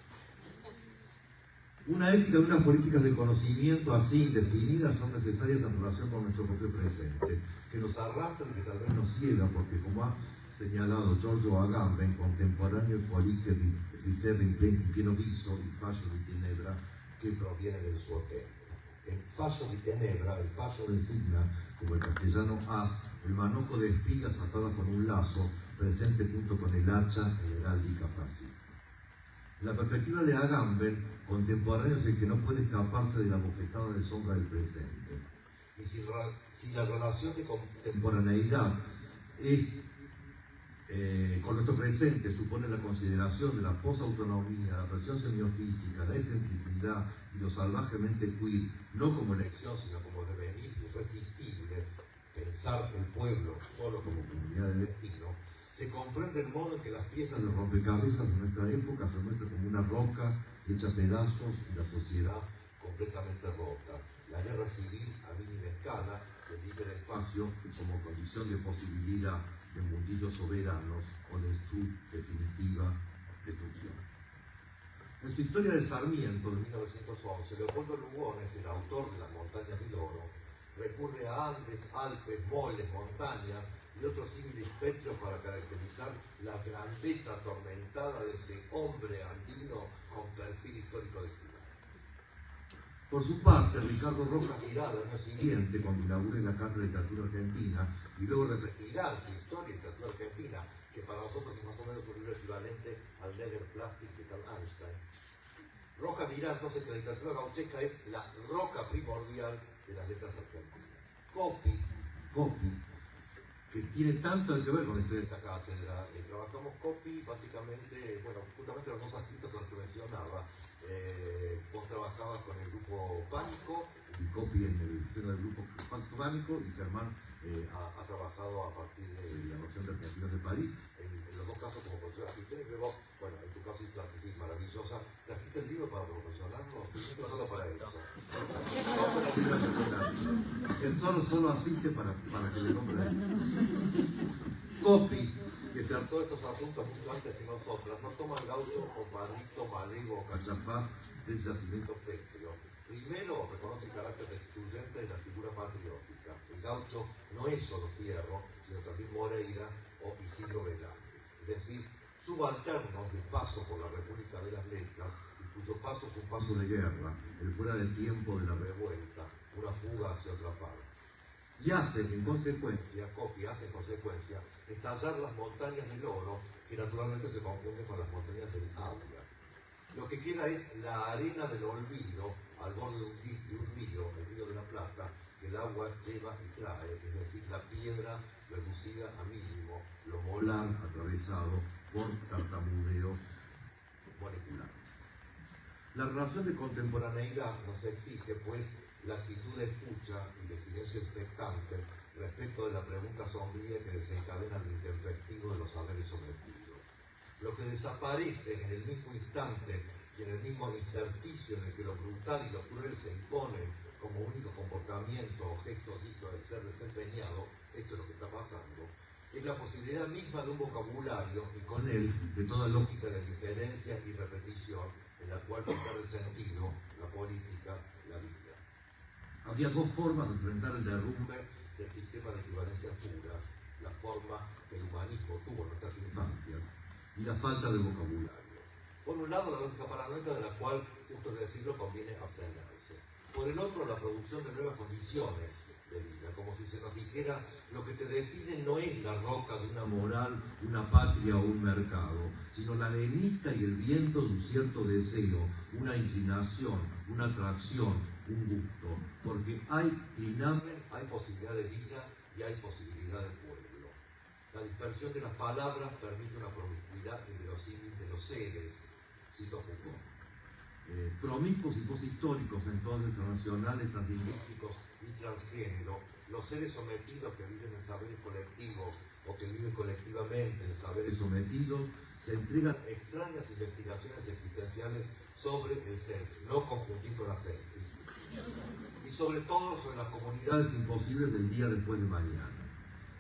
Una ética y unas políticas de conocimiento así indefinidas son necesarias en relación con nuestro propio presente, que nos arrastran y que tal vez nos ciega, porque como ha señalado Giorgio Agamben, contemporáneo Politique riserva in pieno viso, il fascio di tenebra, que proviene del suo tempo. El fascio di tenebra, el fascio designa, como el castellano as, el manojo de espigas atadas con un lazo, presente junto con el hacha en heráldica fascista. La perspectiva de Agamben, contemporáneo, es el que no puede escaparse de la bofetada de sombra del presente. Y si la relación de contemporaneidad es con nuestro presente supone la consideración de la posautonomía, la presión semiofísica, la excentricidad y lo salvajemente queer, no como elección, sino como devenir irresistible, pensar el pueblo solo como comunidad de destino, se comprende el modo en que las piezas de rompecabezas de nuestra época se muestran como una roca hecha pedazos y la sociedad completamente rota. La guerra civil a mínima escala, el libre espacio como condición de posibilidad de mundillos soberanos o de su definitiva destrucción. En su historia de Sarmiento de 1911, Leopoldo Lugones, el autor de Las montañas del oro, recurre a Andes, Alpes, moles, montañas y otros símiles pétreos para caracterizar la grandeza atormentada de ese hombre andino con perfil histórico de Cuba. Por su parte, Ricardo Rojas dirá al año siguiente, cuando inaugure la Cátedra de Literatura Argentina, y luego repetirá su historia de literatura argentina, que para nosotros es más o menos un libro equivalente al Neger Plastic de Carl Einstein. Rojas dirá entonces que la literatura gauchesca es la roca primordial de las letras argentinas. Coppi, que tiene tanto que ver con esto de esta cátedra. Trabajamos Coppi básicamente, bueno, justamente los dos artistas a los que mencionaba. Vos trabajabas con el grupo Pánico, y Coppi en el seno del grupo Pánico, y Germán ha trabajado a partir de la noción de Argentinos de París, en los dos casos como profesor argentino, y luego, bueno, en tu caso hiciste una tesis maravillosa. ¿Trajiste el libro para promocionarlo? No solo para eso. No para el libro personal. Él solo asiste para que le nombre a él. a todos estos asuntos mucho antes que nosotras, no toman Gaucho o Padrito, Malego o Cachafaz del yacimiento pétreo. Primero reconoce el carácter destituyente de la figura patriótica. El Gaucho no es solo Fierro, sino también Moreira o Isidro Velázquez. Es decir, subalternos de paso por la República de las Letras, y cuyo paso es un paso de guerra, el fuera de tiempo de la revuelta, una fuga hacia otra parte. Y hacen en consecuencia, estallar las montañas del oro, que naturalmente se confunden con las montañas del Aura. Lo que queda es la arena del olvido al borde de un río, el río de la Plata, que el agua lleva y trae, es decir, la piedra reducida a mínimo, lo molar atravesado por tartamudeos moleculares. La relación de contemporaneidad nos exige, pues, la actitud de escucha y de silencio expectante respecto de la pregunta sombría que desencadena lo intempestivo de los saberes sometidos. Lo que desaparece en el mismo instante y en el mismo intersticio en el que lo brutal y lo cruel se imponen como único comportamiento o gesto digno de ser desempeñado, esto es lo que está pasando, es la posibilidad misma de un vocabulario y con él de toda lógica de diferencia y repetición en la cual pierde el sentido, la política, la vida. Había dos formas de enfrentar el derrumbe del sistema de equivalencias puras, la forma que el humanismo tuvo en nuestras infancias y la falta de vocabulario. Por un lado, la lógica paranoica de la cual, justo que decirlo, conviene abstenerse. Por el otro, la producción de nuevas condiciones de vida, como si se nos dijera, lo que te define no es la roca de una moral, una patria o un mercado, sino la arenita y el viento de un cierto deseo, una inclinación, una atracción, un gusto, porque hay dinamen, hay posibilidad de vida y hay posibilidad de pueblo. La dispersión de las palabras permite una promiscuidad inverosímil de los seres, cito Foucault. Promiscuos y poshistóricos en tonos internacionales, translingüísticos y transgénero, los seres sometidos que viven en saberes colectivos o que viven colectivamente en saberes sometidos, se entregan extrañas investigaciones existenciales sobre el ser, no confundir con la selfie, y sobre todo sobre las comunidades imposibles del día después de mañana.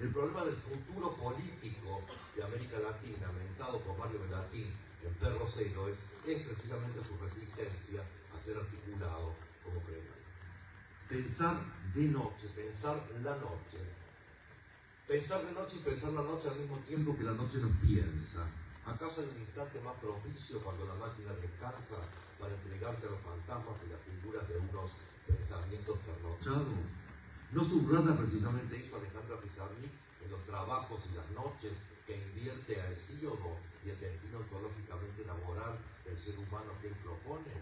El problema del futuro político de América Latina, mentado por Mario Bellatín en Perros Héroes, es precisamente su resistencia a ser articulado como premio. Pensar de noche, pensar la noche. Pensar de noche y pensar la noche al mismo tiempo que la noche nos piensa. ¿Acaso hay un instante más propicio cuando la máquina descansa para entregarse a los fantasmas y las figuras de unos pensamientos trasnochados? ¿No subraya precisamente eso Alejandra Pizarnik en los trabajos y las noches que invierte a Hesíodo y el destino ontológicamente laboral del ser humano que él propone?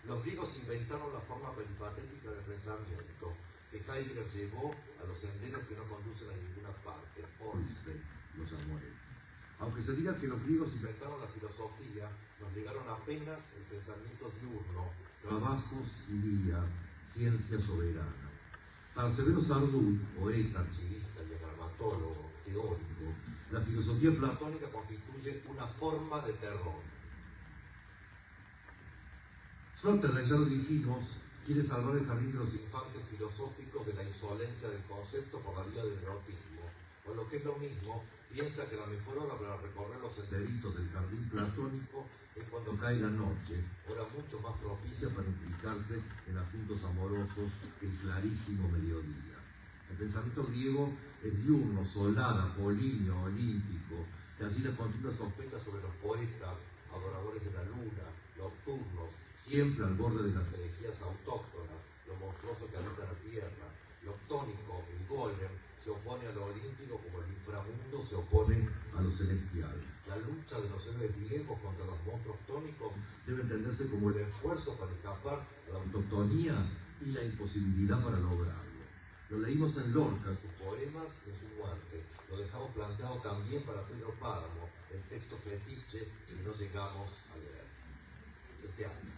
Los griegos inventaron la forma peripatética del pensamiento que Heidegger llevó a los senderos que no conducen a ninguna parte. Holstein los llamó él. Aunque se diga que los griegos inventaron la filosofía, nos llegaron apenas el pensamiento diurno, trabajos y días, ciencia soberana. Para Severo Sardú, poeta, archivista, diagramatólogo, teórico, la filosofía platónica constituye una forma de terror. Sloterdijk, ya lo dijimos, quiere salvar el jardín de los infantes filosóficos de la insolencia del concepto por la vía del erotismo, o lo que es lo mismo, piensa que la mejor hora para recorrer los senderitos del jardín platónico es cuando cae la noche, hora mucho más propicia para implicarse en asuntos amorosos que el clarísimo mediodía. El pensamiento griego es diurno, solar, apolíneo, olímpico, de allí la continua sospecha sobre los poetas, adoradores de la luna, nocturnos, siempre al borde de las herejías autóctonas, lo monstruoso que habita la tierra. Lo tónico, el golem, se opone a lo olímpico como el inframundo se opone a lo celestial. La lucha de los héroes griegos contra los monstruos tónicos debe entenderse como el esfuerzo para escapar a la autotonía y la imposibilidad para lograrlo. Lo leímos en Lorca, en sus poemas y en su muerte. Lo dejamos planteado también para Pedro Páramo, el texto fetiche que no llegamos a leer este año.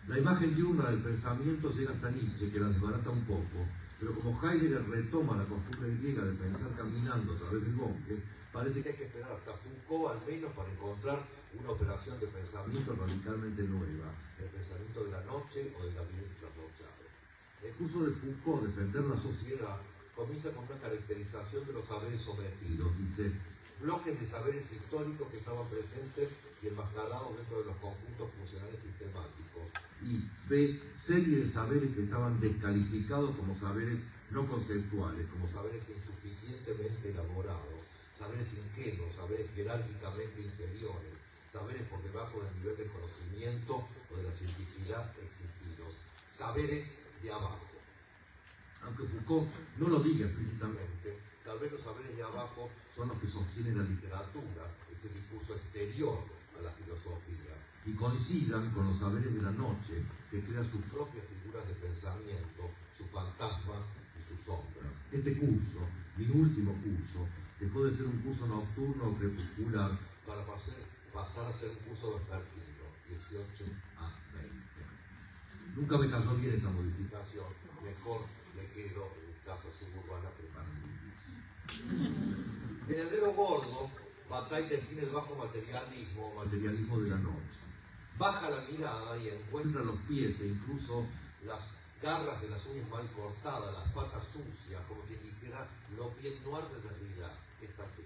La imagen diurna del pensamiento llega hasta Nietzsche, que la desbarata un poco, pero como Heidegger retoma la costumbre griega de pensar caminando a través del bosque, parece que hay que esperar hasta Foucault al menos para encontrar una operación de pensamiento radicalmente nueva, el pensamiento de la noche o del gabinete trasnochado. El curso de Foucault, Defender la sociedad, comienza con una caracterización de los saberes sometidos. Dice, bloques de saberes históricos que estaban presentes y enmascarados dentro de los conjuntos funcionales sistemáticos. Y B, serie de saberes que estaban descalificados como saberes no conceptuales, como saberes insuficientemente elaborados, saberes ingenuos, saberes jerárquicamente inferiores, saberes por debajo del nivel de conocimiento o de la cientificidad exigidos, saberes de abajo. Aunque Foucault no lo diga explícitamente, tal vez los saberes de abajo son los que sostienen la literatura, ese discurso exterior a la filosofía, y coincidan con los saberes de la noche, que crean sus propias figuras de pensamiento, sus fantasmas y sus sombras. Este curso, mi último curso, dejó de ser un curso nocturno o crepuscular para pasar a ser un curso vespertino, 18 a 20. Nunca me cayó bien esa modificación, mejor me quedo en mi casa suburbana preparando un curso. En el dedo gordo, Bataille define el bajo materialismo, materialismo de la noche. Baja la mirada y encuentra los pies e incluso las garras de las uñas mal cortadas, las patas sucias, como quien dijera, los pies noirs de Derrida, que está feo.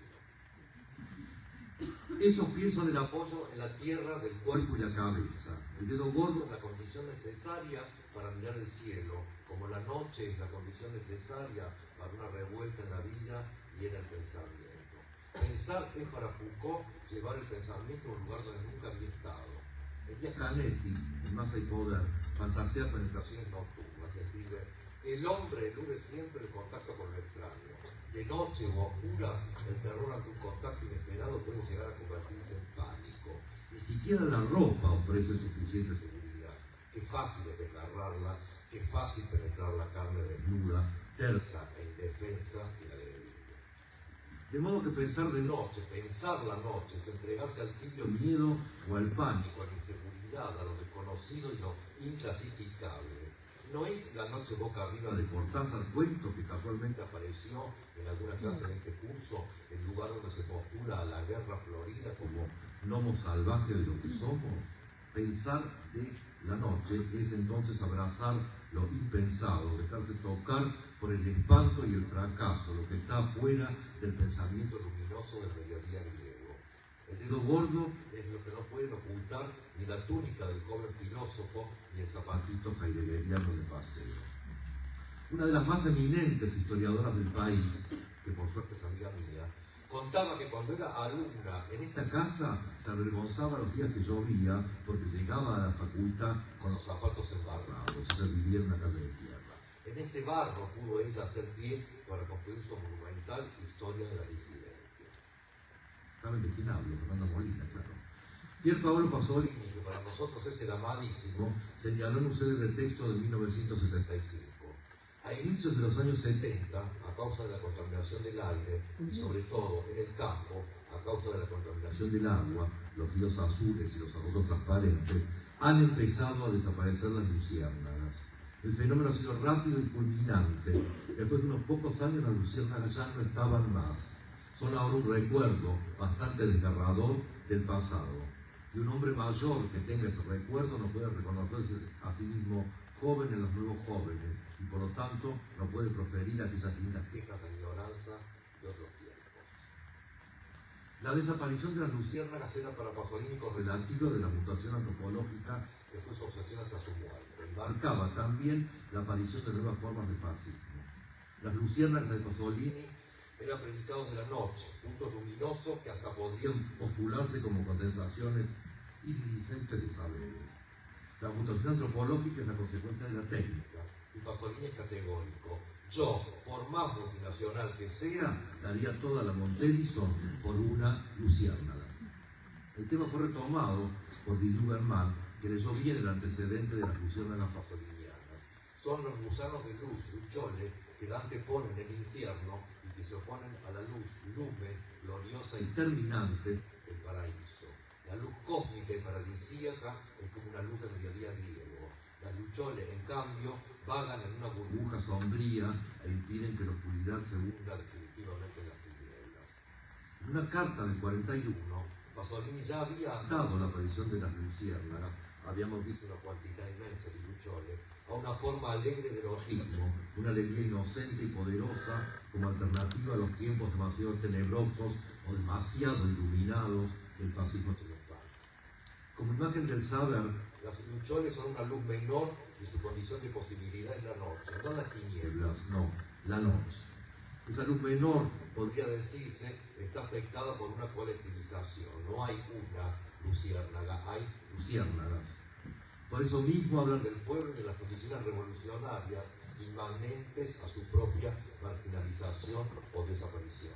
Esos pies son el apoyo en la tierra del cuerpo y la cabeza. El dedo gordo es la condición necesaria para mirar el cielo, como la noche es la condición necesaria para una revuelta en la vida y en el pensamiento. Pensar es para Foucault llevar el pensamiento a un lugar donde nunca había estado. Elías Canetti, en Masa y Poder, fantasea penetraciones nocturnas y escribe: el hombre elude siempre el contacto con lo extraño. De noche o oscuras, el terror ante un contacto inesperado puede llegar a convertirse en pánico. Ni siquiera la ropa ofrece suficiente seguridad. Qué fácil es desgarrarla, qué fácil penetrar la carne desnuda, tersa e indefensa y agredida. De modo que pensar de noche, pensar la noche, es entregarse al tibio miedo o al pánico, a la inseguridad, a lo desconocido y lo inclasificable. No es La noche boca arriba de Cortázar, cuento que casualmente apareció en alguna clase de este curso, el lugar donde se postula a la guerra florida como gnomo salvaje de lo que somos. Pensar de la noche es entonces abrazar lo impensado, dejarse tocar por el espanto y el fracaso, lo que está afuera del pensamiento luminoso del mediodía griego. El dedo gordo es lo que no pueden ocultar ni la túnica del joven filósofo ni el zapatito heideggeriano de paseo. Una de las más eminentes historiadoras del país, que por suerte es amiga mía, contaba que cuando era alumna en esta casa se avergonzaba los días que llovía porque llegaba a la facultad con los zapatos embarrados, se vivía en una calle de tierra. En ese barro pudo ella hacer pie para construir su monumental Historia de la disidencia. ¿Saben de quién hablo? Fernando Molina, claro. Pier Paolo Pasolini, que para nosotros es el amadísimo, señaló en un célebre texto de 1975. A inicios de los años 70, a causa de la contaminación del aire y sobre todo en el campo, a causa de la contaminación del agua, los ríos azules y los arroyos transparentes, han empezado a desaparecer las luciérnagas. El fenómeno ha sido rápido y fulminante. Después de unos pocos años las luciérnagas ya no estaban más. Son ahora un recuerdo bastante desgarrador del pasado. Y un hombre mayor que tenga ese recuerdo no puede reconocerse a sí mismo joven en los nuevos jóvenes y por lo tanto no puede proferir aquellas lindas quejas de ignorancia de otros tiempos. La desaparición de las luciérnagas era para Pasolini correlativo de la mutación antropológica que fue su obsesión hasta su muerte. Y marcaba también la aparición de nuevas formas de fascismo. Las luciérnagas de Pasolini eran predicados de la noche, puntos luminosos que hasta podrían postularse como condensaciones iridiscentes de saberes. La mutación antropológica es la consecuencia de la técnica, y Pasolini es categórico. Yo, por más multinacional que sea, daría toda la Montedison por una luciérnaga. El tema fue retomado por Didier Berman, que leyó bien el antecedente de las luciérnagas pasolinianas. Son los gusanos de luz, luchole, que Dante pone en el infierno y que se oponen a la luz, lume, gloriosa y terminante del paraíso. La luz cósmica y paradisíaca es como una luz del mediodía griego. Las lucholes, en cambio, vagan en una burbuja sombría e impiden que la oscuridad se hunda definitivamente en las tinieblas. En una carta del 41, Pasolini ya había dado la aparición de las luciérnagas habíamos visto una cantidad inmensa di lucciole, a una forma alegre del erotismo, una alegría inocente y poderosa como alternativa a los tiempos demasiado tenebrosos o demasiado iluminados del fascismo triunfal. Como imagen del saber, las lucciole son una luz menor y su condición de posibilidad es la noche, no las tinieblas, no, la noche. Esa luz menor, podría decirse, está afectada por una colectivización. No hay una luciérnaga, hay luciérnagas. Por eso mismo hablan del pueblo y de las condiciones revolucionarias inmanentes a su propia marginalización o desaparición.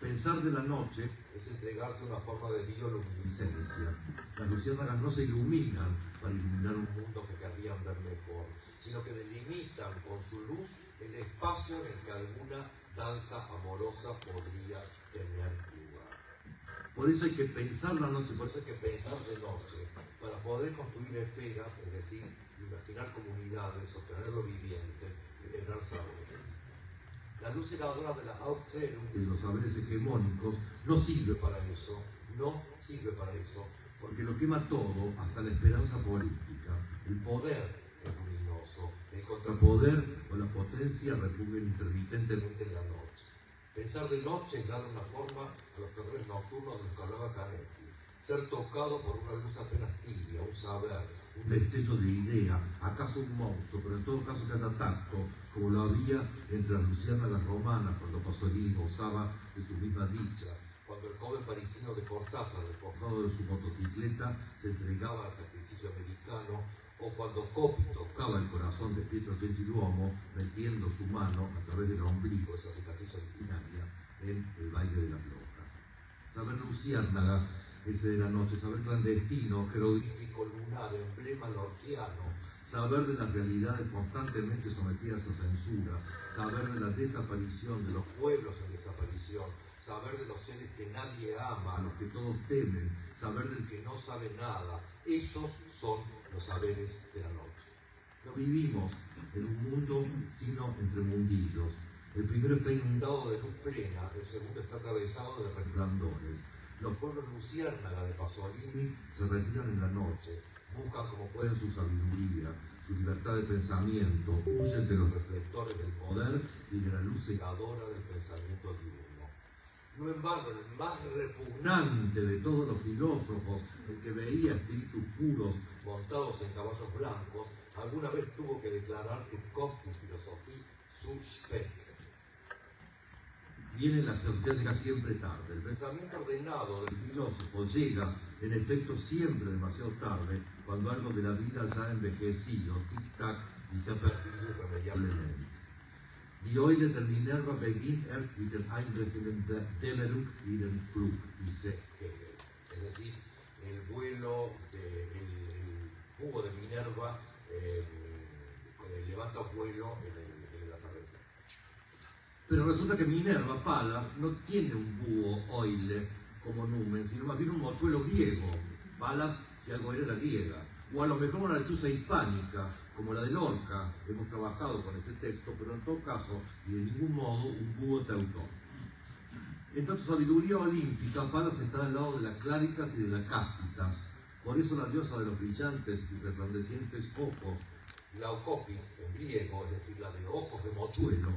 Pensar de la noche es entregarse a una forma de bioluminiscencia. Las luciérnagas no se iluminan para iluminar un mundo que querrían ver mejor, sino que delimitan con su luz el espacio en el que alguna danza amorosa podría tener lugar. Por eso hay que pensar la noche, por eso hay que pensar de noche, para poder construir esferas, es decir, imaginar comunidades, sostener lo viviente, generar saberes. La luz cegadora de la Aufklärung y de los saberes hegemónicos no sirve para eso, porque lo quema todo, hasta la esperanza política. El poder es luminoso, el contrapoder o la potencia repugnan intermitentemente en la noche. Pensar de noche es dar una forma a los terrores nocturnos de los que hablaba Canetti. Ser tocado por una luz apenas tibia, un saber, un destello de idea, acaso un monstruo, pero en todo caso que haya tacto, como lo había entre las luciérnagas romanas cuando Pasolini gozaba de su misma dicha, cuando el joven parisino de Cortázar, desforjado de su motocicleta, se entregaba al sacrificio americano, o cuando Coppi tocaba el corazón de Pietro Gentiluomo, metiendo su mano a través del ombligo, esa cicatriz originaria, en el baile de las locas. Saber luciérnaga, ese de la noche, saber clandestino, jeroglífico lunar, emblema lorquiano, saber de las realidades constantemente sometidas a censura, saber de la desaparición de los pueblos en desaparición, saber de los seres que nadie ama, a los que todos temen, saber del que no sabe nada, esos son los saberes de la noche. No vivimos en un mundo sino entre mundillos. El primero está inundado de luz plena, el segundo está atravesado de resplandores. Los pueblos luciérnaga de Pasolini se retiran en la noche, buscan como pueden su sabiduría, su libertad de pensamiento, huyen de los reflectores del poder y de la luz cegadora del pensamiento divino. No embargo, el más repugnante de todos los filósofos, el que veía espíritus puros montados en caballos blancos, alguna vez tuvo que declarar que Comte filosofía suspect. Viene la filosofía, llega siempre tarde. El pensamiento ordenado del filósofo llega, en efecto, siempre demasiado tarde, cuando algo de la vida ya ha envejecido, tic-tac, y se ha perdido irremediablemente. Die Eule der Minerva beginnt erst mit den einbrechenden Dämmerung ihren Flug, dice Hegel. Es decir, el vuelo, el búho de Minerva levanta vuelo en el atardecer. Pero resulta que Minerva, Palas, no tiene un búho Eule como numen, sino más bien un mochuelo griego. Palas, si algo era griega. O a lo mejor una lechuza hispánica, como la de Lorca. Hemos trabajado con ese texto, pero en todo caso, y de ningún modo, un búho teutón. Entonces, sabiduría olímpica, Palas está al lado de la Cláricas y de la Cástitas. Por eso la diosa de los brillantes y resplandecientes ojos, Glaukopis en griego, es decir, la de ojos de mochuelo,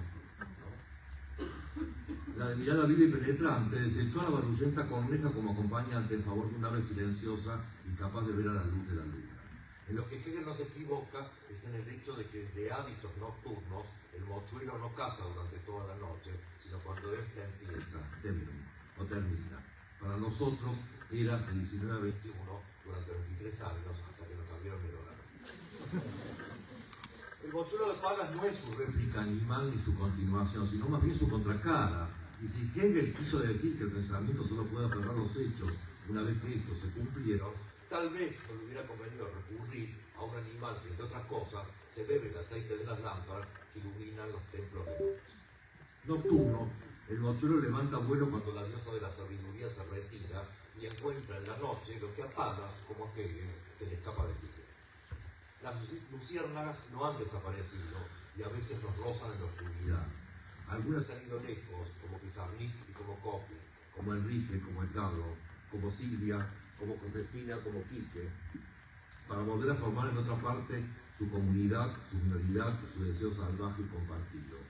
la de mirada viva y penetrante, desechó a la barrullenta corneja como acompañante en favor de una ave silenciosa y capaz de ver a la luz de la luna. En lo que Hegel no se equivoca es en el hecho de que de hábitos nocturnos el mochuelo no caza durante toda la noche, sino cuando ésta empieza, o termina. Para nosotros era el 19 a 21 durante 23 años hasta que nos cambiaron el horario. El mochuelo de Palas no es su réplica animal ni su continuación, sino más bien su contracara. Y si Hegel quiso decir que el pensamiento solo puede aferrar los hechos una vez que estos se cumplieron, tal vez no le hubiera convenido recurrir a un animal que, entre otras cosas, se bebe el aceite de las lámparas que iluminan los templos de noche. Nocturno, el mochuelo levanta vuelo cuando la diosa de la sabiduría se retira y encuentra en la noche lo que a Palas, como a Hegel, se le escapa de ti. Las luciérnagas no han desaparecido y a veces nos rozan en la oscuridad. Algunas han ido lejos, como Pizarnik y como Coppi, como Enrique, como Edgardo, como Silvia, como Josefina, como Quique. para volver a formar en otra parte su comunidad, su minoridad, su deseo salvaje y compartido.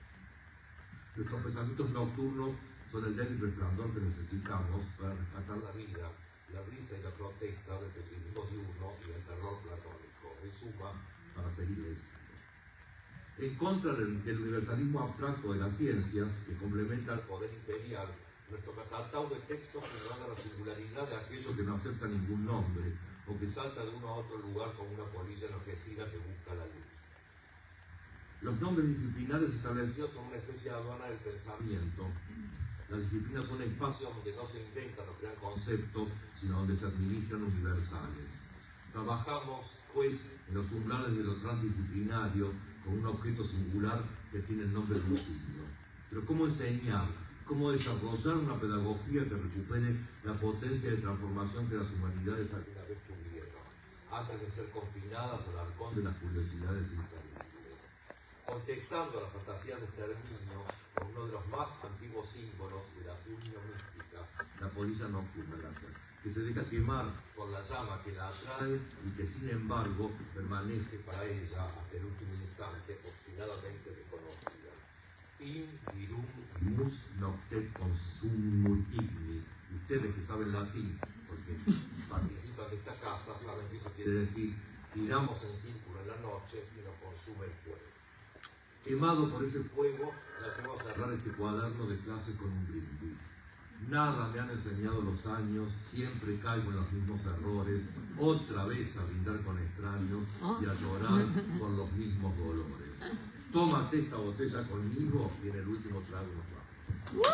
Nuestros pensamientos nocturnos son el débil resplandor que necesitamos para rescatar la vida, la risa y la protesta del pesimismo diurno y del terror platónico. Es suma para seguir leyendo. En contra del universalismo abstracto de las ciencias, que complementa el poder imperial, nuestro catálogo de textos señala la singularidad de aquello que no acepta ningún nombre, o que salta de uno a otro lugar como una polilla enloquecida que busca la luz. Los nombres disciplinares establecidos son una especie de aduana del pensamiento. Las disciplinas son espacios donde no se inventan o crean conceptos, sino donde se administran universales. Trabajamos, pues, en los umbrales de lo transdisciplinario con un objeto singular que tiene el nombre de un signo. Pero ¿cómo enseñar? ¿Cómo desarrollar una pedagogía que recupere la potencia de transformación que las humanidades alguna vez tuvieron, antes de ser confinadas al halcón de las curiosidades inservibles? Contestando a la fantasía de exterminio con uno de los más antiguos símbolos de la unión mística, la polilla nocturna, que se deja quemar por la llama que la atrae y que sin embargo permanece para ella hasta el último instante obstinadamente desconocida. In virum mus nocte consumur igni. Ustedes que saben latín, porque participan de esta casa, saben que eso quiere decir giramos en círculo en la noche y nos consume el fuego. Quemado por ese fuego, ya que vamos a cerrar este cuaderno de clases con un brindis. Nada me han enseñado los años, siempre caigo en los mismos errores, otra vez a brindar con extraños y a llorar por los mismos dolores. Tómate esta botella conmigo y en el último trago nos vamos.